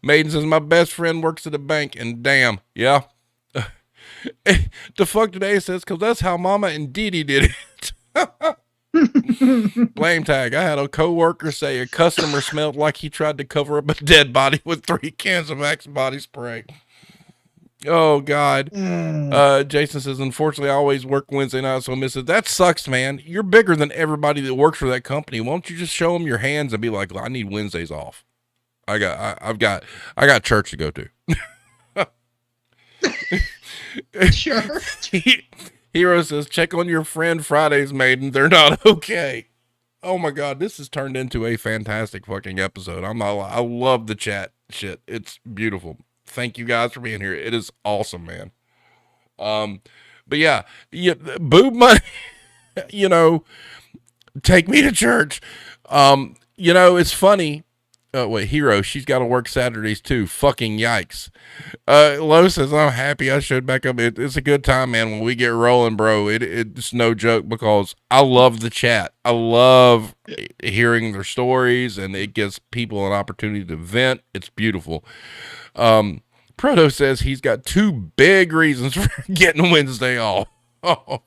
A: Maiden says, my best friend works at a bank, and damn, yeah. The fuck today says, because that's how Mama and Didi did it. Blame tag. I had a coworker say a customer smelled like he tried to cover up a dead body with 3 cans of Axe body spray. Oh, God. Jason says, unfortunately, I always work Wednesday night, so I miss it. That sucks, man. You're bigger than everybody that works for that company. Why don't you just show them your hands and be like, I need Wednesdays off. I got church to go to.
B: Sure.
A: Hero says, check on your friend Fridays, Maiden. They're not okay. Oh my God, this has turned into a fantastic fucking episode. I love the chat shit. It's beautiful. Thank you guys for being here. It is awesome, man. But yeah, boob money, take me to church. It's funny. Wait, Hero, she's got to work Saturdays too. Fucking yikes. Lo says, I'm happy I showed back up. It's a good time, man. When we get rolling, bro, it's no joke because I love the chat. I love hearing their stories, and it gives people an opportunity to vent. It's beautiful. Proto says he's got 2 big reasons for getting Wednesday off. Oh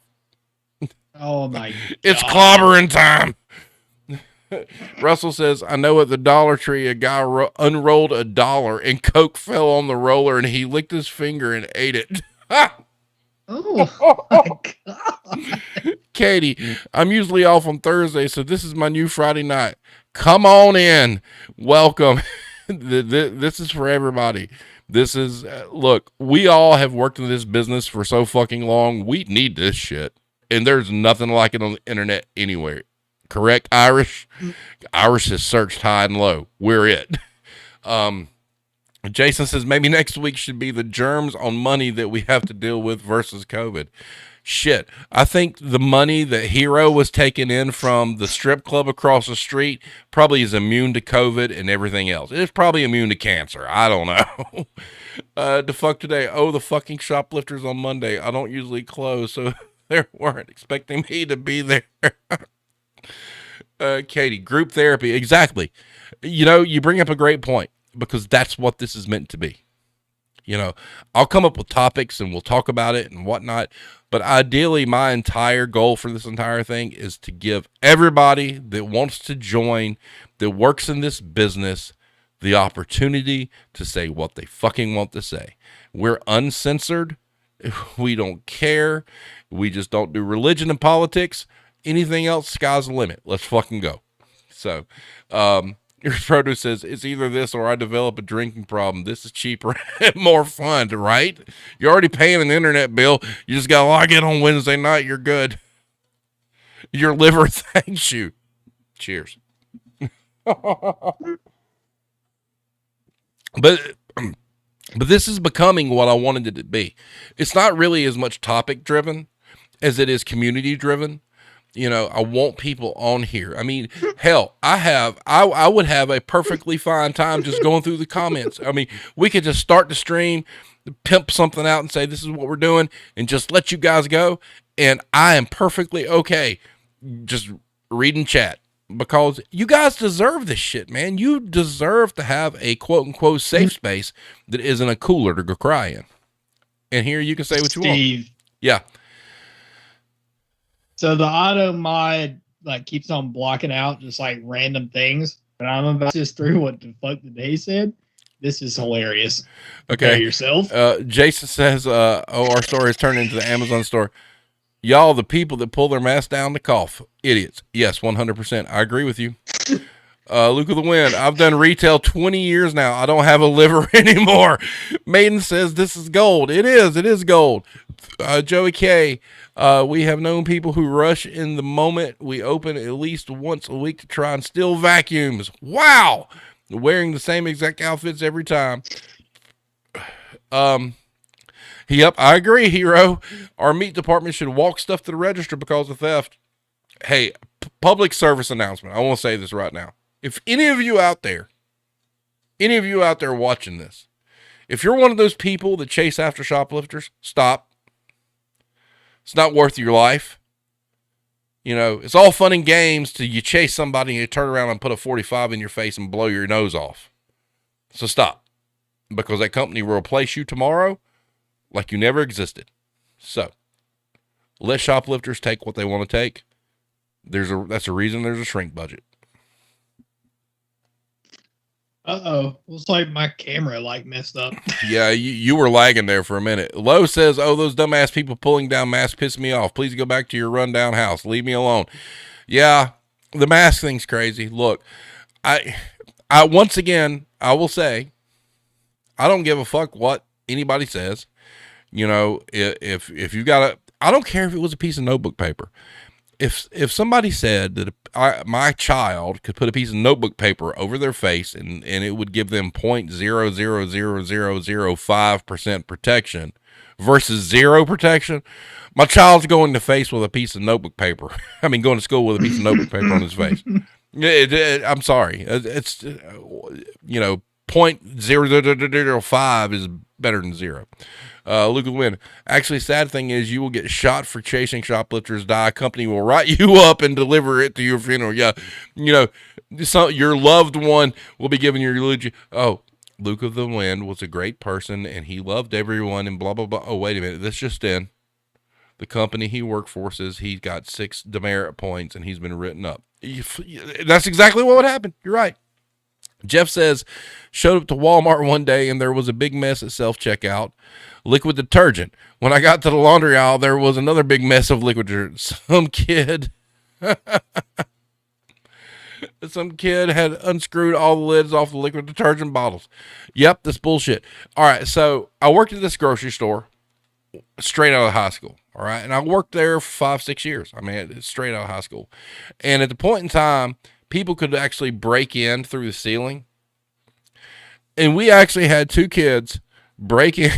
B: my God.
A: It's clobbering time. Russell says, I know at the Dollar Tree, a guy unrolled $1 and Coke fell on the roller and he licked his finger and ate it.
B: Oh my God.
A: Katie, I'm usually off on Thursday, so this is my new Friday night. Come on in. Welcome. This is for everybody. This is, look, we all have worked in this business for so fucking long. We need this shit. And there's nothing like it on the internet anywhere. Correct, Irish? Irish has searched high and low. We're it. Jason says maybe next week should be the germs on money that we have to deal with versus COVID. Shit, I think the money that Hero was taking in from the strip club across the street probably is immune to COVID and everything else. It's probably immune to cancer. I don't know. The fuck today? Oh, the fucking shoplifters on Monday. I don't usually close, so they weren't expecting me to be there. Katie, group therapy. Exactly. You bring up a great point because that's what this is meant to be. You know, I'll come up with topics and we'll talk about it and whatnot. But ideally, my entire goal for this entire thing is to give everybody that wants to join, that works in this business, the opportunity to say what they fucking want to say. We're uncensored. We don't care. We just don't do religion and politics. Anything else, sky's the limit. Let's fucking go. So, your produce says, it's either this or I develop a drinking problem. This is cheaper and more fun, right? You're already paying an internet bill. You just got to log in on Wednesday night. You're good. Your liver thanks you. Cheers. But this is becoming what I wanted it to be. It's not really as much topic driven as it is community driven. You know, I want people on here. I mean, hell, I would have a perfectly fine time just going through the comments. I mean, we could just start the stream, pimp something out and say, this is what we're doing, and just let you guys go. And I am perfectly okay just reading chat, because you guys deserve this shit, man. You deserve to have a quote unquote safe space that isn't a cooler to go cry in. And here you can say what you want. Yeah.
B: So the auto mod like keeps on blocking out just like random things, but I'm about to just through what the fuck did they said. This is hilarious.
A: Okay,
B: Prepare yourself.
A: Jason says, our store has turned into the Amazon store. Y'all, the people that pull their mask down to cough, idiots. Yes, 100%. I agree with you. Luke of the Wind, I've done retail 20 years now. I don't have a liver anymore. Maiden says this is gold. It is gold. Joey K, we have known people who rush in the moment we open at least once a week to try and steal vacuums. Wow. Wearing the same exact outfits every time. Yep, I agree, Hero. Our meat department should walk stuff to the register because of theft. Hey, public service announcement. I want to say this right now. If any of you out there watching this, if you're one of those people that chase after shoplifters, stop. It's not worth your life. You know, it's all fun and games till you chase somebody and you turn around and put a 45 in your face and blow your nose off. So stop, because that company will replace you tomorrow like you never existed. So let shoplifters take what they want to take. That's a reason there's a shrink budget.
B: Looks like my camera like messed up.
A: Yeah, you were lagging there for a minute. Lowe says, oh, those dumbass people pulling down masks piss me off. Please go back to your rundown house. Leave me alone. Yeah, the mask thing's crazy. Look, I once again, I will say, I don't give a fuck what anybody says. You know, if you got I don't care if it was a piece of notebook paper. If somebody said that my child could put a piece of notebook paper over their face and it would give them 0.00005% protection versus zero protection, my child's going to face with a piece of notebook paper. I mean, going to school with a piece of notebook paper on his face. I'm sorry. It's, you know, 0.0005 is better than zero. Luke of the Wind. Actually, sad thing is you will get shot for chasing shoplifters. Die. Company will write you up and deliver it to your funeral. Yeah, you know, your loved one will be giving your eulogy. Oh, Luke of the Wind was a great person and he loved everyone and blah blah blah. Oh, wait a minute. This just in. The company he worked for says he got 6 demerit points and he's been written up. That's exactly what would happen. You're right. Jeff says, showed up to Walmart one day and there was a big mess at self-checkout. Liquid detergent. When I got to the laundry aisle, there was another big mess of liquid detergent. Some kid had unscrewed all the lids off the liquid detergent bottles. Yep, that's bullshit. All right, so I worked at this grocery store straight out of high school. All right, and I worked there for 5-6 years. I mean, it's straight out of high school. And at the point in time, people could actually break in through the ceiling. And we actually had 2 kids break in.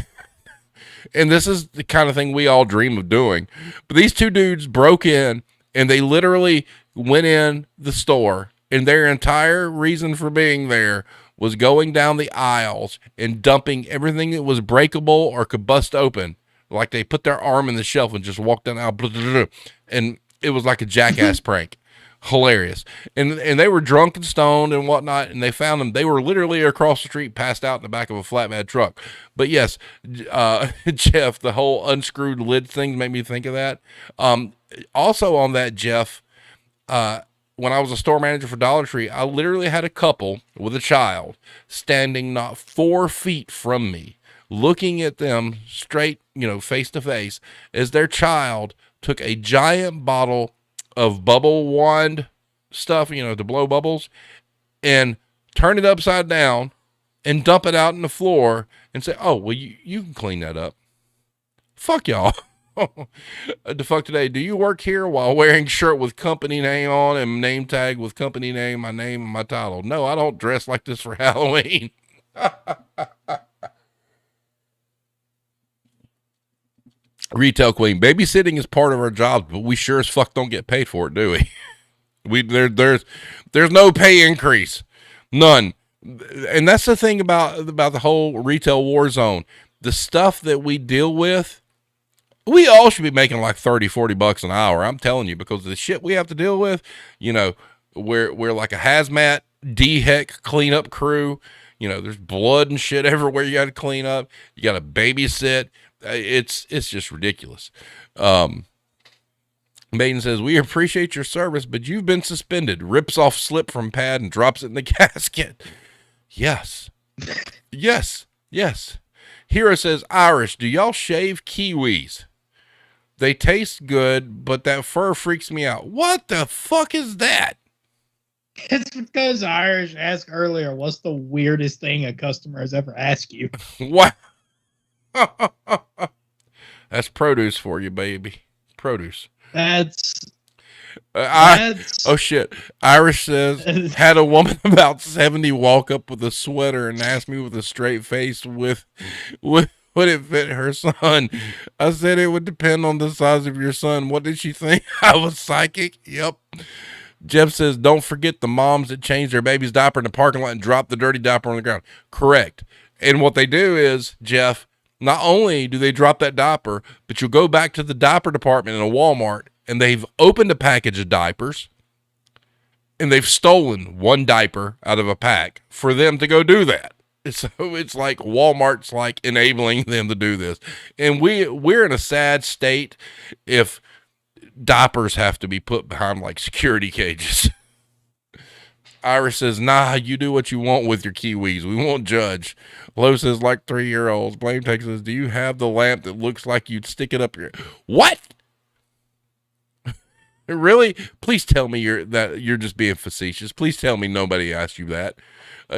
A: And this is the kind of thing we all dream of doing. But these 2 dudes broke in and they literally went in the store and their entire reason for being there was going down the aisles and dumping everything that was breakable or could bust open. Like they put their arm in the shelf and just walked down the aisle. And it was like a jackass prank. Hilarious. And they were drunk and stoned and whatnot, and they found them. They were literally across the street, passed out in the back of a flatbed truck. But yes, Jeff, the whole unscrewed lid thing made me think of that. Also on that, Jeff, when I was a store manager for Dollar Tree, I literally had a couple with a child standing not 4 feet from me, looking at them straight, face to face, as their child took a giant bottle of bubble wand stuff, to blow bubbles, and turn it upside down and dump it out on the floor and say, oh, well, you can clean that up. Fuck y'all. The fuck today. Do you work here while wearing shirt with company name on and name tag with company name, my name, and my title? No, I don't dress like this for Halloween. Retail Queen, babysitting is part of our job, but we sure as fuck don't get paid for it, do we? There's no pay increase, none. And that's the thing about the whole retail war zone. The stuff that we deal with, we all should be making like 30, 40 bucks an hour. I'm telling you, because the shit we have to deal with, we're like a hazmat DHEC cleanup crew. There's blood and shit everywhere you got to clean up. You got to babysit. It's just ridiculous. Maiden says, we appreciate your service, but you've been suspended. Rips off slip from pad and drops it in the casket. Yes. Yes. Hero says, Irish, do y'all shave kiwis? They taste good, but that fur freaks me out. What the fuck is that?
B: It's because Irish asked earlier, what's the weirdest thing a customer has ever asked you?
A: What? That's produce for you, baby. Produce. Oh shit. Irish says, had a woman about 70 walk up with a sweater and ask me with a straight face would it fit her son. I said it would depend on the size of your son. What did she think? I was psychic. Yep. Jeff says, don't forget the moms that change their baby's diaper in the parking lot and drop the dirty diaper on the ground. Correct. And what they do is, Jeff, not only do they drop that diaper, but you'll go back to the diaper department in a Walmart and they've opened a package of diapers and they've stolen one diaper out of a pack for them to go do that. So it's like Walmart's like enabling them to do this. And we're in a sad state if diapers have to be put behind like security cages. Iris says, nah, you do what you want with your kiwis. We won't judge. Lo says, like 3-year-olds. Blame Tech says, do you have the lamp that looks like you'd stick it up your... What? Really? Please tell me you're just being facetious. Please tell me nobody asked you that.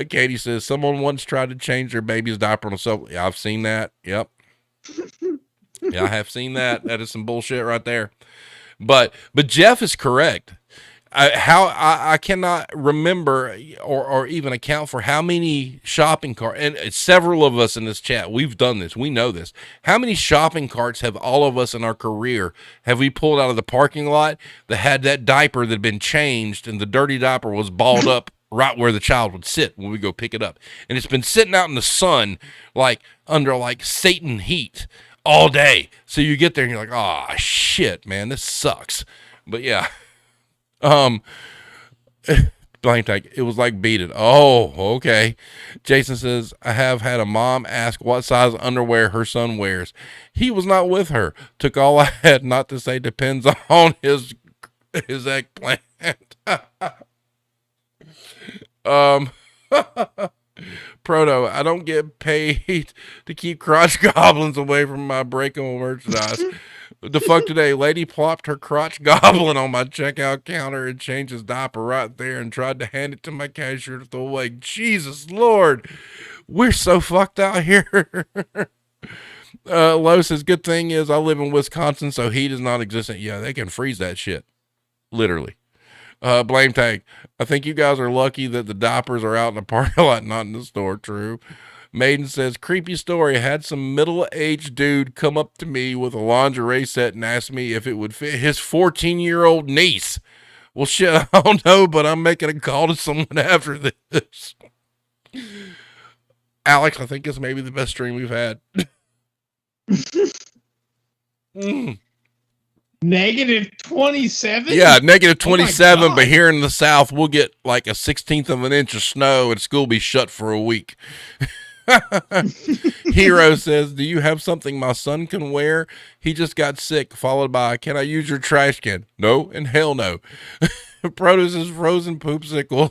A: Katie says, someone once tried to change their baby's diaper on a soap. Yeah, I've seen that. Yep. Yeah, I have seen that. That is some bullshit right there. But Jeff is correct. I cannot remember or even account for how many shopping carts, and several of us in this chat, we've done this, we know this. How many shopping carts have all of us in our career have we pulled out of the parking lot that had that diaper that had been changed and the dirty diaper was balled up right where the child would sit when we go pick it up. And it's been sitting out in the sun, like under like Satan heat all day. So you get there and you're like, oh shit, man, this sucks. But yeah. Blank tag. It was like beat it. Oh, okay. Jason says, I have had a mom ask what size underwear her son wears. He was not with her. Took all I had, not to say depends on his eggplant. Proto, I don't get paid to keep crotch goblins away from my breakable merchandise. The fuck today, lady plopped her crotch goblin on my checkout counter and changed his diaper right there and tried to hand it to my cashier to throw away. Jesus Lord, we're so fucked out here. Lo says, good thing is I live in Wisconsin, so heat is not existent. Yeah, they can freeze that shit. Literally. Blame tag. I think you guys are lucky that the diapers are out in the parking lot, not in the store. True. Maiden says, creepy story. Had some middle-aged dude come up to me with a lingerie set and ask me if it would fit his 14-year-old niece. Well, shit, I don't know, but I'm making a call to someone after this. Alex, I think this may be the best stream we've had.
B: Negative 27?
A: Yeah, negative 27,
B: God.
A: but here in the South, we'll get like a 16th of an inch of snow and school be shut for a week. Hero says, do you have something my son can wear? He just got sick, followed by, can I use your trash can? No, and hell no. Produce is frozen poopsicle.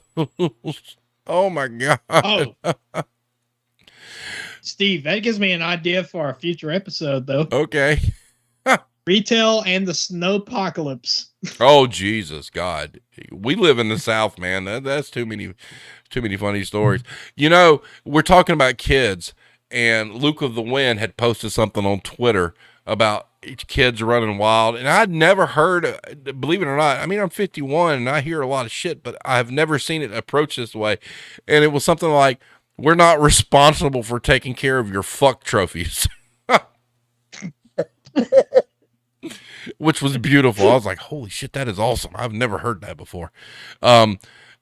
A: Oh my God.
B: Oh. Steve, that gives me an idea for a future episode, though.
A: Okay.
B: Retail and the snowpocalypse.
A: Oh, Jesus, God. We live in the South, man. That's too many funny stories. You know, we're talking about kids, and Luke of the Wind had posted something on Twitter about kids running wild, and I'd never heard, believe it or not, I mean, I'm 51, and I hear a lot of shit, but I've never seen it approached this way, and it was something like, we're not responsible for taking care of your fuck trophies. Which was beautiful. I was like, holy shit, that is awesome. I've never heard that before.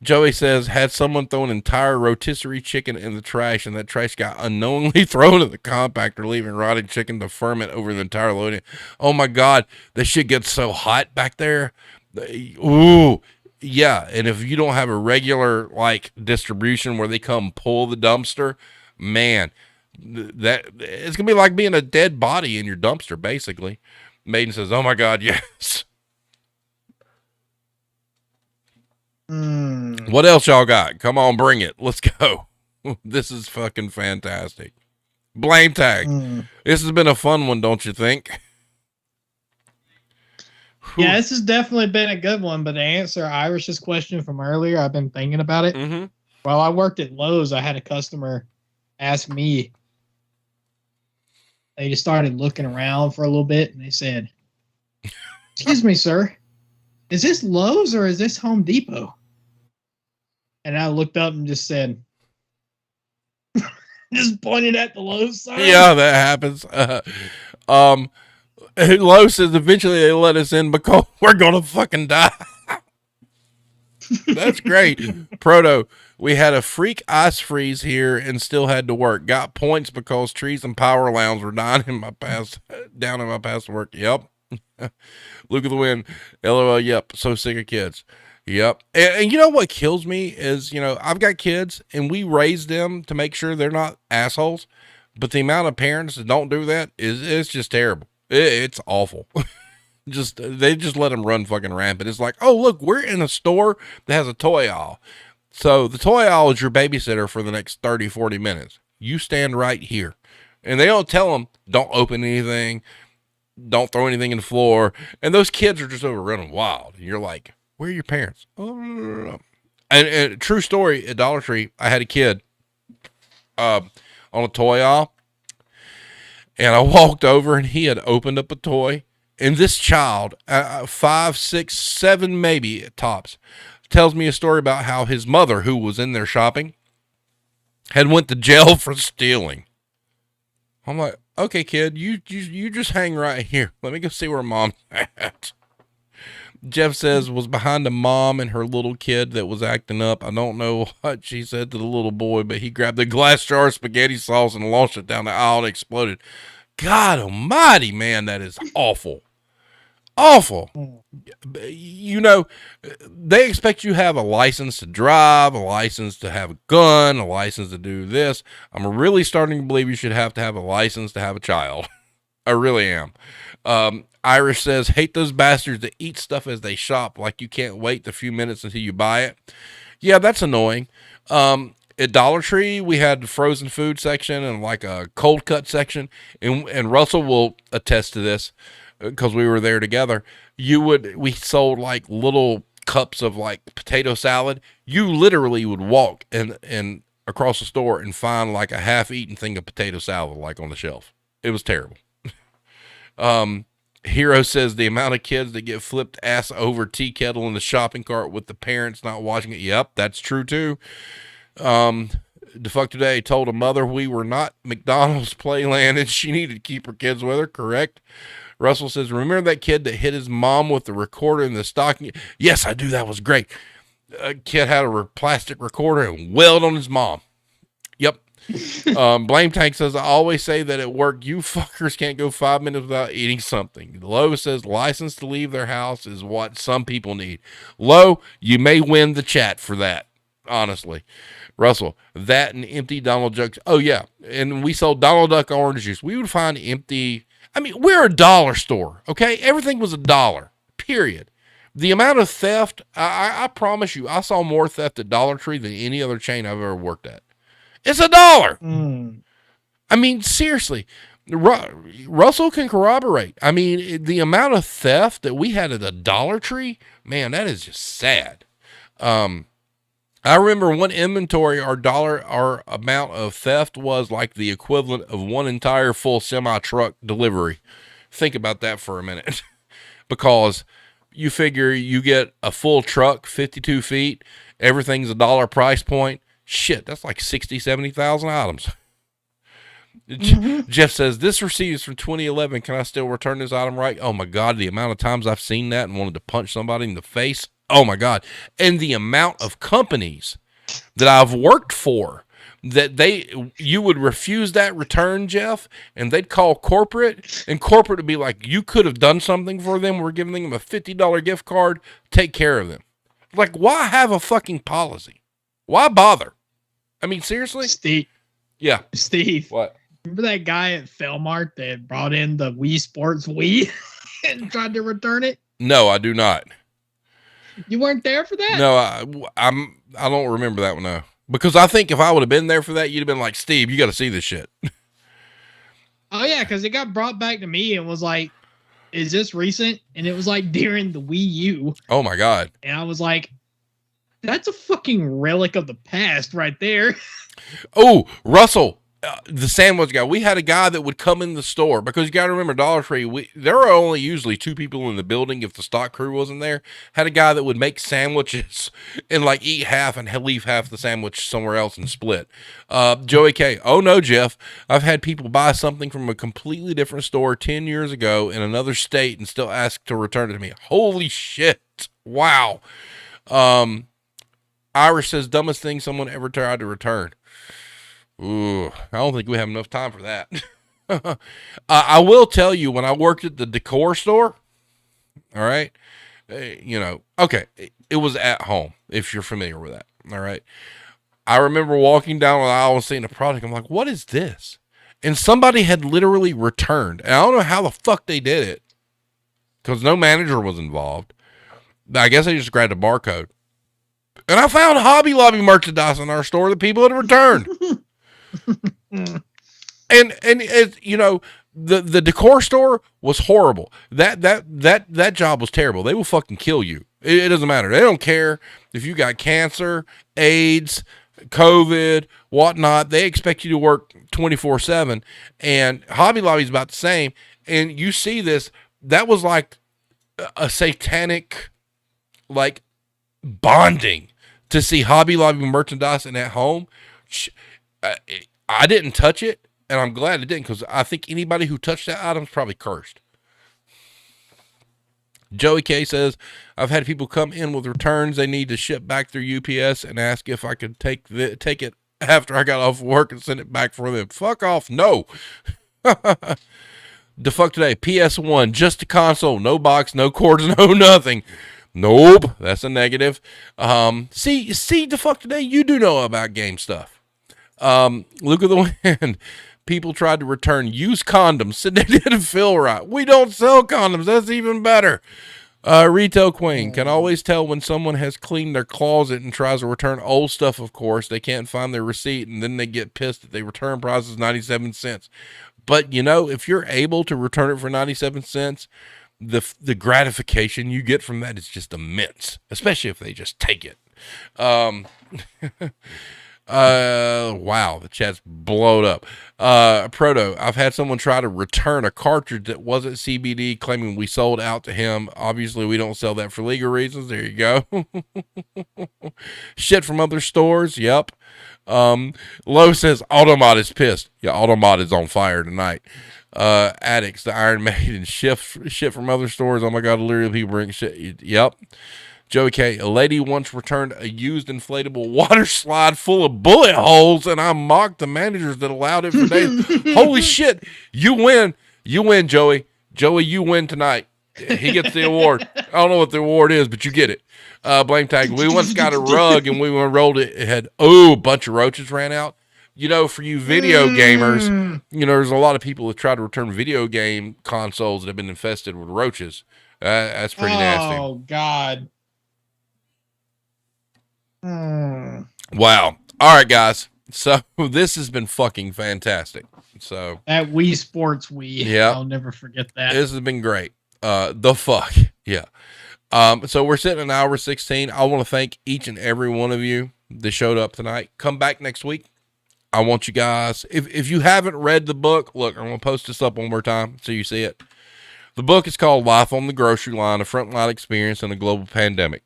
A: Joey says, had someone throw an entire rotisserie chicken in the trash, and that trash got unknowingly thrown in the compactor, leaving rotting chicken to ferment over the entire loading. Oh my God, that shit gets so hot back there. Ooh, yeah. And if you don't have a regular like distribution where they come pull the dumpster, man, that it's gonna be like being a dead body in your dumpster, basically. Maiden says, oh my God, yes. What else y'all got? Come on, bring it. Let's go. This is fucking fantastic. Blame tag. This has been a fun one, don't you think?
B: Yeah, this has definitely been a good one, but to answer Irish's question from earlier, I've been thinking about it.
A: Mm-hmm.
B: While I worked at Lowe's, I had a customer ask me. They just started looking around for a little bit, and they said, excuse me, sir, is this Lowe's or is this Home Depot? And I looked up and just said, just pointed at the Lowe's sign.
A: Yeah, that happens. Lowe's says eventually they let us in because we're going to fucking die. That's great. Proto, we had a freak ice freeze here and still had to work. Got points because trees and power lines were down in my past work. Yep. Luke of the Wind. LOL. Yep. So sick of kids. Yep. And you know what kills me is, you know, I've got kids and we raise them to make sure they're not assholes. But the amount of parents that don't do that it's just terrible. It's awful. They just let them run fucking rampant. It's like, oh, look, we're in a store that has a toy aisle. So the toy aisle is your babysitter for the next 30, 40 minutes. You stand right here. And they don't tell them, don't open anything, don't throw anything in the floor. And those kids are just over running wild. And you're like, where are your parents? Oh. And true story, at Dollar Tree, I had a kid on a toy aisle. And I walked over and he had opened up a toy. And this child, 5, 6, 7, maybe at tops, tells me a story about how his mother, who was in there shopping, had went to jail for stealing. I'm like, okay, kid, you just hang right here. Let me go see where mom's at. Jeff says, was behind a mom and her little kid that was acting up. I don't know what she said to the little boy, but he grabbed a glass jar of spaghetti sauce and launched it down the aisle and exploded. God almighty, man, that is awful. Awful. You know, they expect you to have a license to drive, a license to have a gun, a license to do this. I'm really starting to believe you should have to have a license to have a child. I really am. Irish says, hate those bastards that eat stuff as they shop, like you can't wait the few minutes until you buy it. Yeah, that's annoying. At Dollar Tree, we had the frozen food section and like a cold cut section. And Russell will attest to this because we were there together. We sold like little cups of like potato salad. You literally would walk and across the store and find like a half-eaten thing of potato salad like on the shelf. It was terrible. Hero says the amount of kids that get flipped ass over tea kettle in the shopping cart with the parents not watching it. Yep, that's true too. Defuck Today told a mother we were not McDonald's Playland and she needed to keep her kids with her. Correct. Russell says, remember that kid that hit his mom with the recorder in the stocking? Yes, I do. That was great. A kid had a plastic recorder and wailed on his mom. Yep. Blame Tank says, I always say that at work, you fuckers can't go 5 minutes without eating something. Lowe says, license to leave their house is what some people need. Lowe, you may win the chat for that, honestly. Russell, that and empty Donald Duck. Oh, yeah. And we sold Donald Duck orange juice. We would find empty. I mean, we're a dollar store, okay? Everything was $1, period. The amount of theft, I promise you, I saw more theft at Dollar Tree than any other chain I've ever worked at. It's $1. I mean, seriously, Russell can corroborate. I mean, the amount of theft that we had at the Dollar Tree, man, that is just sad. I remember one inventory, our amount of theft was like the equivalent of one entire full semi-truck delivery. Think about that for a minute. Because you figure you get a full truck, 52 feet, everything's $1 price point. Shit, that's like 60, 70,000 items. Jeff says, this receipt is from 2011. Can I still return this item right? Oh my God, the amount of times I've seen that and wanted to punch somebody in the face. Oh my God. And the amount of companies that I've worked for that you would refuse that return, Jeff, and they'd call corporate, and corporate would be like, you could have done something for them. We're giving them a $50 gift card. Take care of them. Like, why have a fucking policy? Why bother? I mean, seriously?
B: Steve.
A: Yeah.
B: Steve.
A: What?
B: Remember that guy at Felmart that brought in the Wii Sports Wii and tried to return it?
A: No, I do not.
B: You weren't there for that?
A: No, I don't remember that one, no. Because I think if I would have been there for that, you'd have been like, Steve, you got to see this shit.
B: Oh, yeah, because it got brought back to me and was like, is this recent? And it was like during the Wii U.
A: Oh, my God.
B: And I was like, that's a fucking relic of the past right there.
A: Oh, Russell, the sandwich guy. We had a guy that would come in the store because you got to remember Dollar Tree. There are only usually 2 people in the building if the stock crew wasn't there. Had a guy that would make sandwiches and like eat half and leave half the sandwich somewhere else and split. Joey K. Oh no, Jeff. I've had people buy something from a completely different store 10 years ago in another state and still ask to return it to me. Holy shit! Wow. Irish says dumbest thing someone ever tried to return. Ooh, I don't think we have enough time for that. I will tell you, when I worked at the decor store, all right, okay, it was at home, if you're familiar with that, all right. I remember walking down the aisle and seeing a product. I'm like, what is this? And somebody had literally returned. And I don't know how the fuck they did it because no manager was involved. I guess they just grabbed a barcode. And I found Hobby Lobby merchandise in our store that people had returned. and it, the decor store was horrible. That job was terrible. They will fucking kill you. It doesn't matter. They don't care if you got cancer, AIDS, COVID, whatnot. They expect you to work 24/7. And Hobby Lobby's about the same. And you see this, that was like a satanic, like, bonding to see Hobby Lobby merchandise and at home. I didn't touch it, and I'm glad I didn't, because I think anybody who touched that item is probably cursed. Joey K says, I've had people come in with returns they need to ship back through UPS and ask if I could take it after I got off work and send it back for them. Fuck off. No. The fuck today. PS1, just a console, no box, no cords, no nothing. Nope, that's a negative. See, the fuck today, you do know about game stuff. Luke of the Wind. People tried to return used condoms, said they didn't feel right. We don't sell condoms. That's even better. Retail Queen can always tell when someone has cleaned their closet and tries to return old stuff. Of course, they can't find their receipt, and then they get pissed that they return price is 97 cents. But if you're able to return it for 97 cents, the gratification you get from that is just immense, especially if they just take it. Wow, the chat's blowed up. Proto, I've had someone try to return a cartridge that wasn't CBD, claiming we sold out to him. Obviously, we don't sell that for legal reasons. There you go. Shit from other stores. Yep. Lowe says Automod is pissed. Yeah, Automod is on fire tonight. Addicts, the Iron Maiden, shit from other stores. Oh my God, literally people bring shit. Yep. Joey K, a lady once returned a used inflatable water slide full of bullet holes, and I mocked the managers that allowed it for days. Holy shit. You win, Joey. Joey, you win tonight. He gets the award. I don't know what the award is, but you get it. Blame tag. We once got a rug and we rolled it. It had, a bunch of roaches ran out. For you video gamers, there's a lot of people that try to return video game consoles that have been infested with roaches. That's pretty nasty.
B: Oh, God.
A: Wow. All right, guys. So this has been fucking fantastic. So
B: that Wii Sports Wii.
A: Yeah.
B: I'll never forget that.
A: This has been great. The fuck. Yeah. So we're sitting at an hour 16. I want to thank each and every one of you that showed up tonight. Come back next week. I want you guys, if you haven't read the book, look, I'm going to post this up one more time so you see it. The book is called Life on the Grocery Line, a Frontline Experience in a Global Pandemic.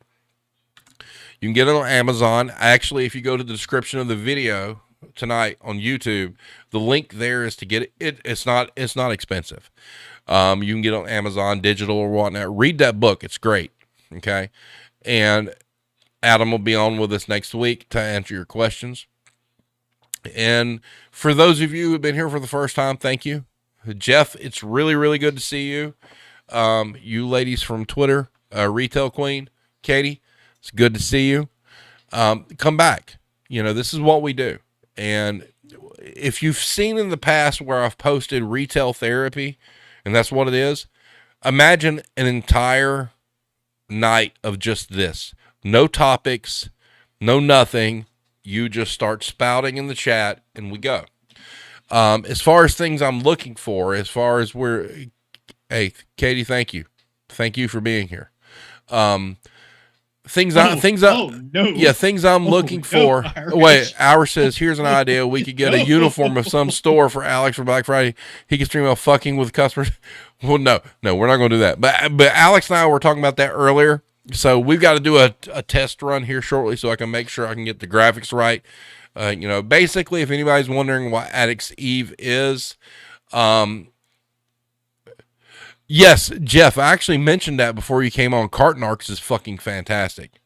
A: You can get it on Amazon. Actually, if you go to the description of the video tonight on YouTube, the link there is to get it. It's not expensive. You can get it on Amazon, digital or whatnot. Read that book. It's great. Okay. And Adam will be on with us next week to answer your questions. And for those of you who have been here for the first time, thank you. Jeff, it's really, really good to see you. You ladies from Twitter, Retail Queen, Katie, it's good to see you. Come back. This is what we do. And if you've seen in the past where I've posted retail therapy, and that's what it is, imagine an entire night of just this. No topics, no nothing. You just start spouting in the chat and we go. As far as things I'm looking for, hey, Katie, thank you. Thank you for being here. Things I'm looking for.
B: Irish.
A: Wait, Irish says, here's an idea. We could get a uniform of some store for Alex for Black Friday. He can stream about fucking with customers. Well, no, we're not going to do that. But Alex and I were talking about that earlier. So we've got to do a test run here shortly so I can make sure I can get the graphics right. Basically, if anybody's wondering what Addicts Eve is, yes, Jeff, I actually mentioned that before you came on. Carton Arcs is fucking fantastic.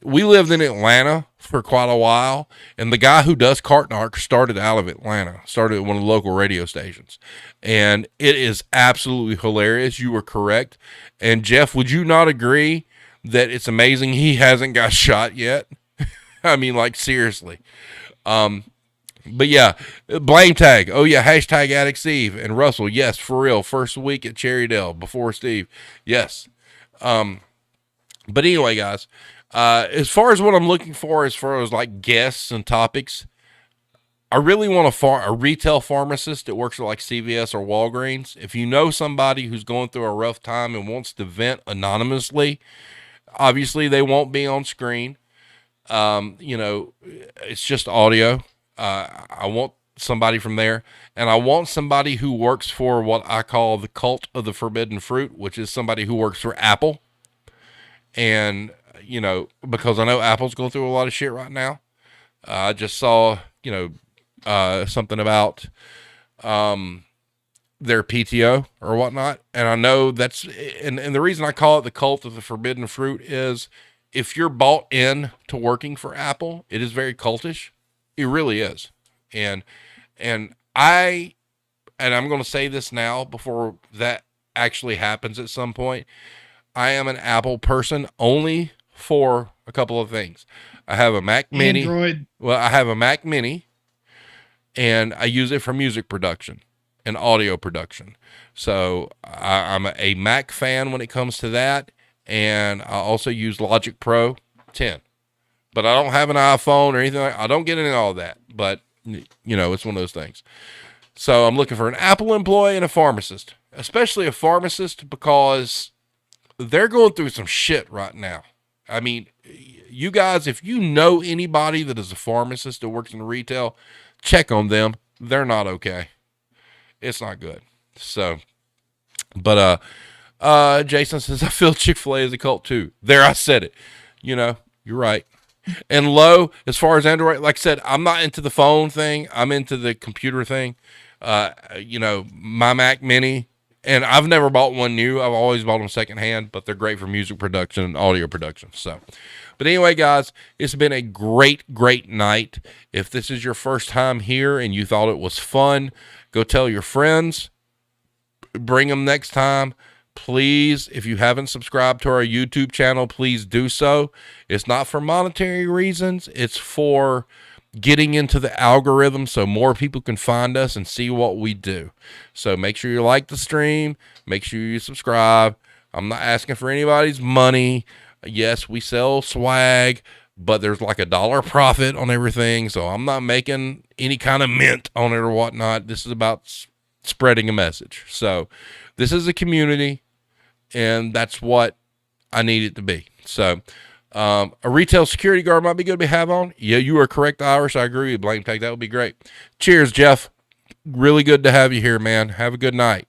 A: We lived in Atlanta for quite a while, and the guy who does Carton Arcs started out of Atlanta, started at one of the local radio stations, and it is absolutely hilarious. You were correct. And Jeff, would you not agree that it's amazing he hasn't got shot yet? I mean, like, seriously. But yeah, blame tag. Oh yeah, hashtag Addicts Eve. And Russell, yes, for real. First week at Cherrydale before Steve. Yes. But anyway, guys, as far as what I'm looking for, as far as like guests and topics, I really want a retail pharmacist that works at like CVS or Walgreens. If you know somebody who's going through a rough time and wants to vent anonymously, obviously they won't be on screen. It's just audio. I want somebody from there, and I want somebody who works for what I call the cult of the forbidden fruit, which is somebody who works for Apple. And, because I know Apple's going through a lot of shit right now. I just saw, something about, their PTO or whatnot. And I know that's, and the reason I call it the cult of the forbidden fruit is if you're bought in to working for Apple, it is very cultish. It really is. And I'm going to say this now before that actually happens at some point. I am an Apple person only for a couple of things. I have a Mac Mini.
B: Android.
A: Well, I have a Mac Mini and I use it for music production and audio production. So I'm a Mac fan when it comes to that. And I also use Logic Pro 10. But I don't have an iPhone or anything I don't get into all that. But, it's one of those things. So I'm looking for an Apple employee and a pharmacist. Especially a pharmacist because they're going through some shit right now. I mean, you guys, if you know anybody that is a pharmacist that works in retail, check on them. They're not okay. It's not good. So, but Jason says, I feel Chick-fil-A is a cult too. There, I said it. You're right. And low, as far as Android, like I said, I'm not into the phone thing. I'm into the computer thing. My Mac Mini And I've never bought one new. I've always bought them secondhand, but they're great for music production and audio production. So, but anyway, guys, it's been a great, great night. If this is your first time here and you thought it was fun, go tell your friends. Bring them next time. Please, if you haven't subscribed to our YouTube channel, please do so. It's not for monetary reasons. It's for getting into the algorithm so more people can find us and see what we do. So make sure you like the stream. Make sure you subscribe. I'm not asking for anybody's money. Yes, we sell swag, but there's like $1 profit on everything. So I'm not making any kind of mint on it or whatnot. This is about spreading a message. So this is a community, and that's what I need it to be. So a retail security guard might be good to have on. Yeah, you are correct, Irish. I agree with Blame Tag. That would be great. Cheers, Jeff. Really good to have you here, man. Have a good night.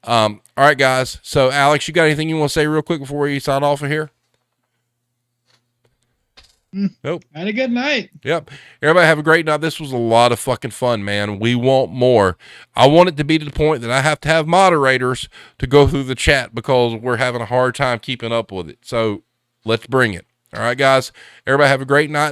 A: All right, guys. So, Alex, you got anything you want to say real quick before we sign off of here? Nope.
B: Had a good night.
A: Yep. Everybody have a great night. This was a lot of fucking fun, man. We want more. I want it to be to the point that I have to have moderators to go through the chat because we're having a hard time keeping up with it. So let's bring it. All right, guys. Everybody have a great night. And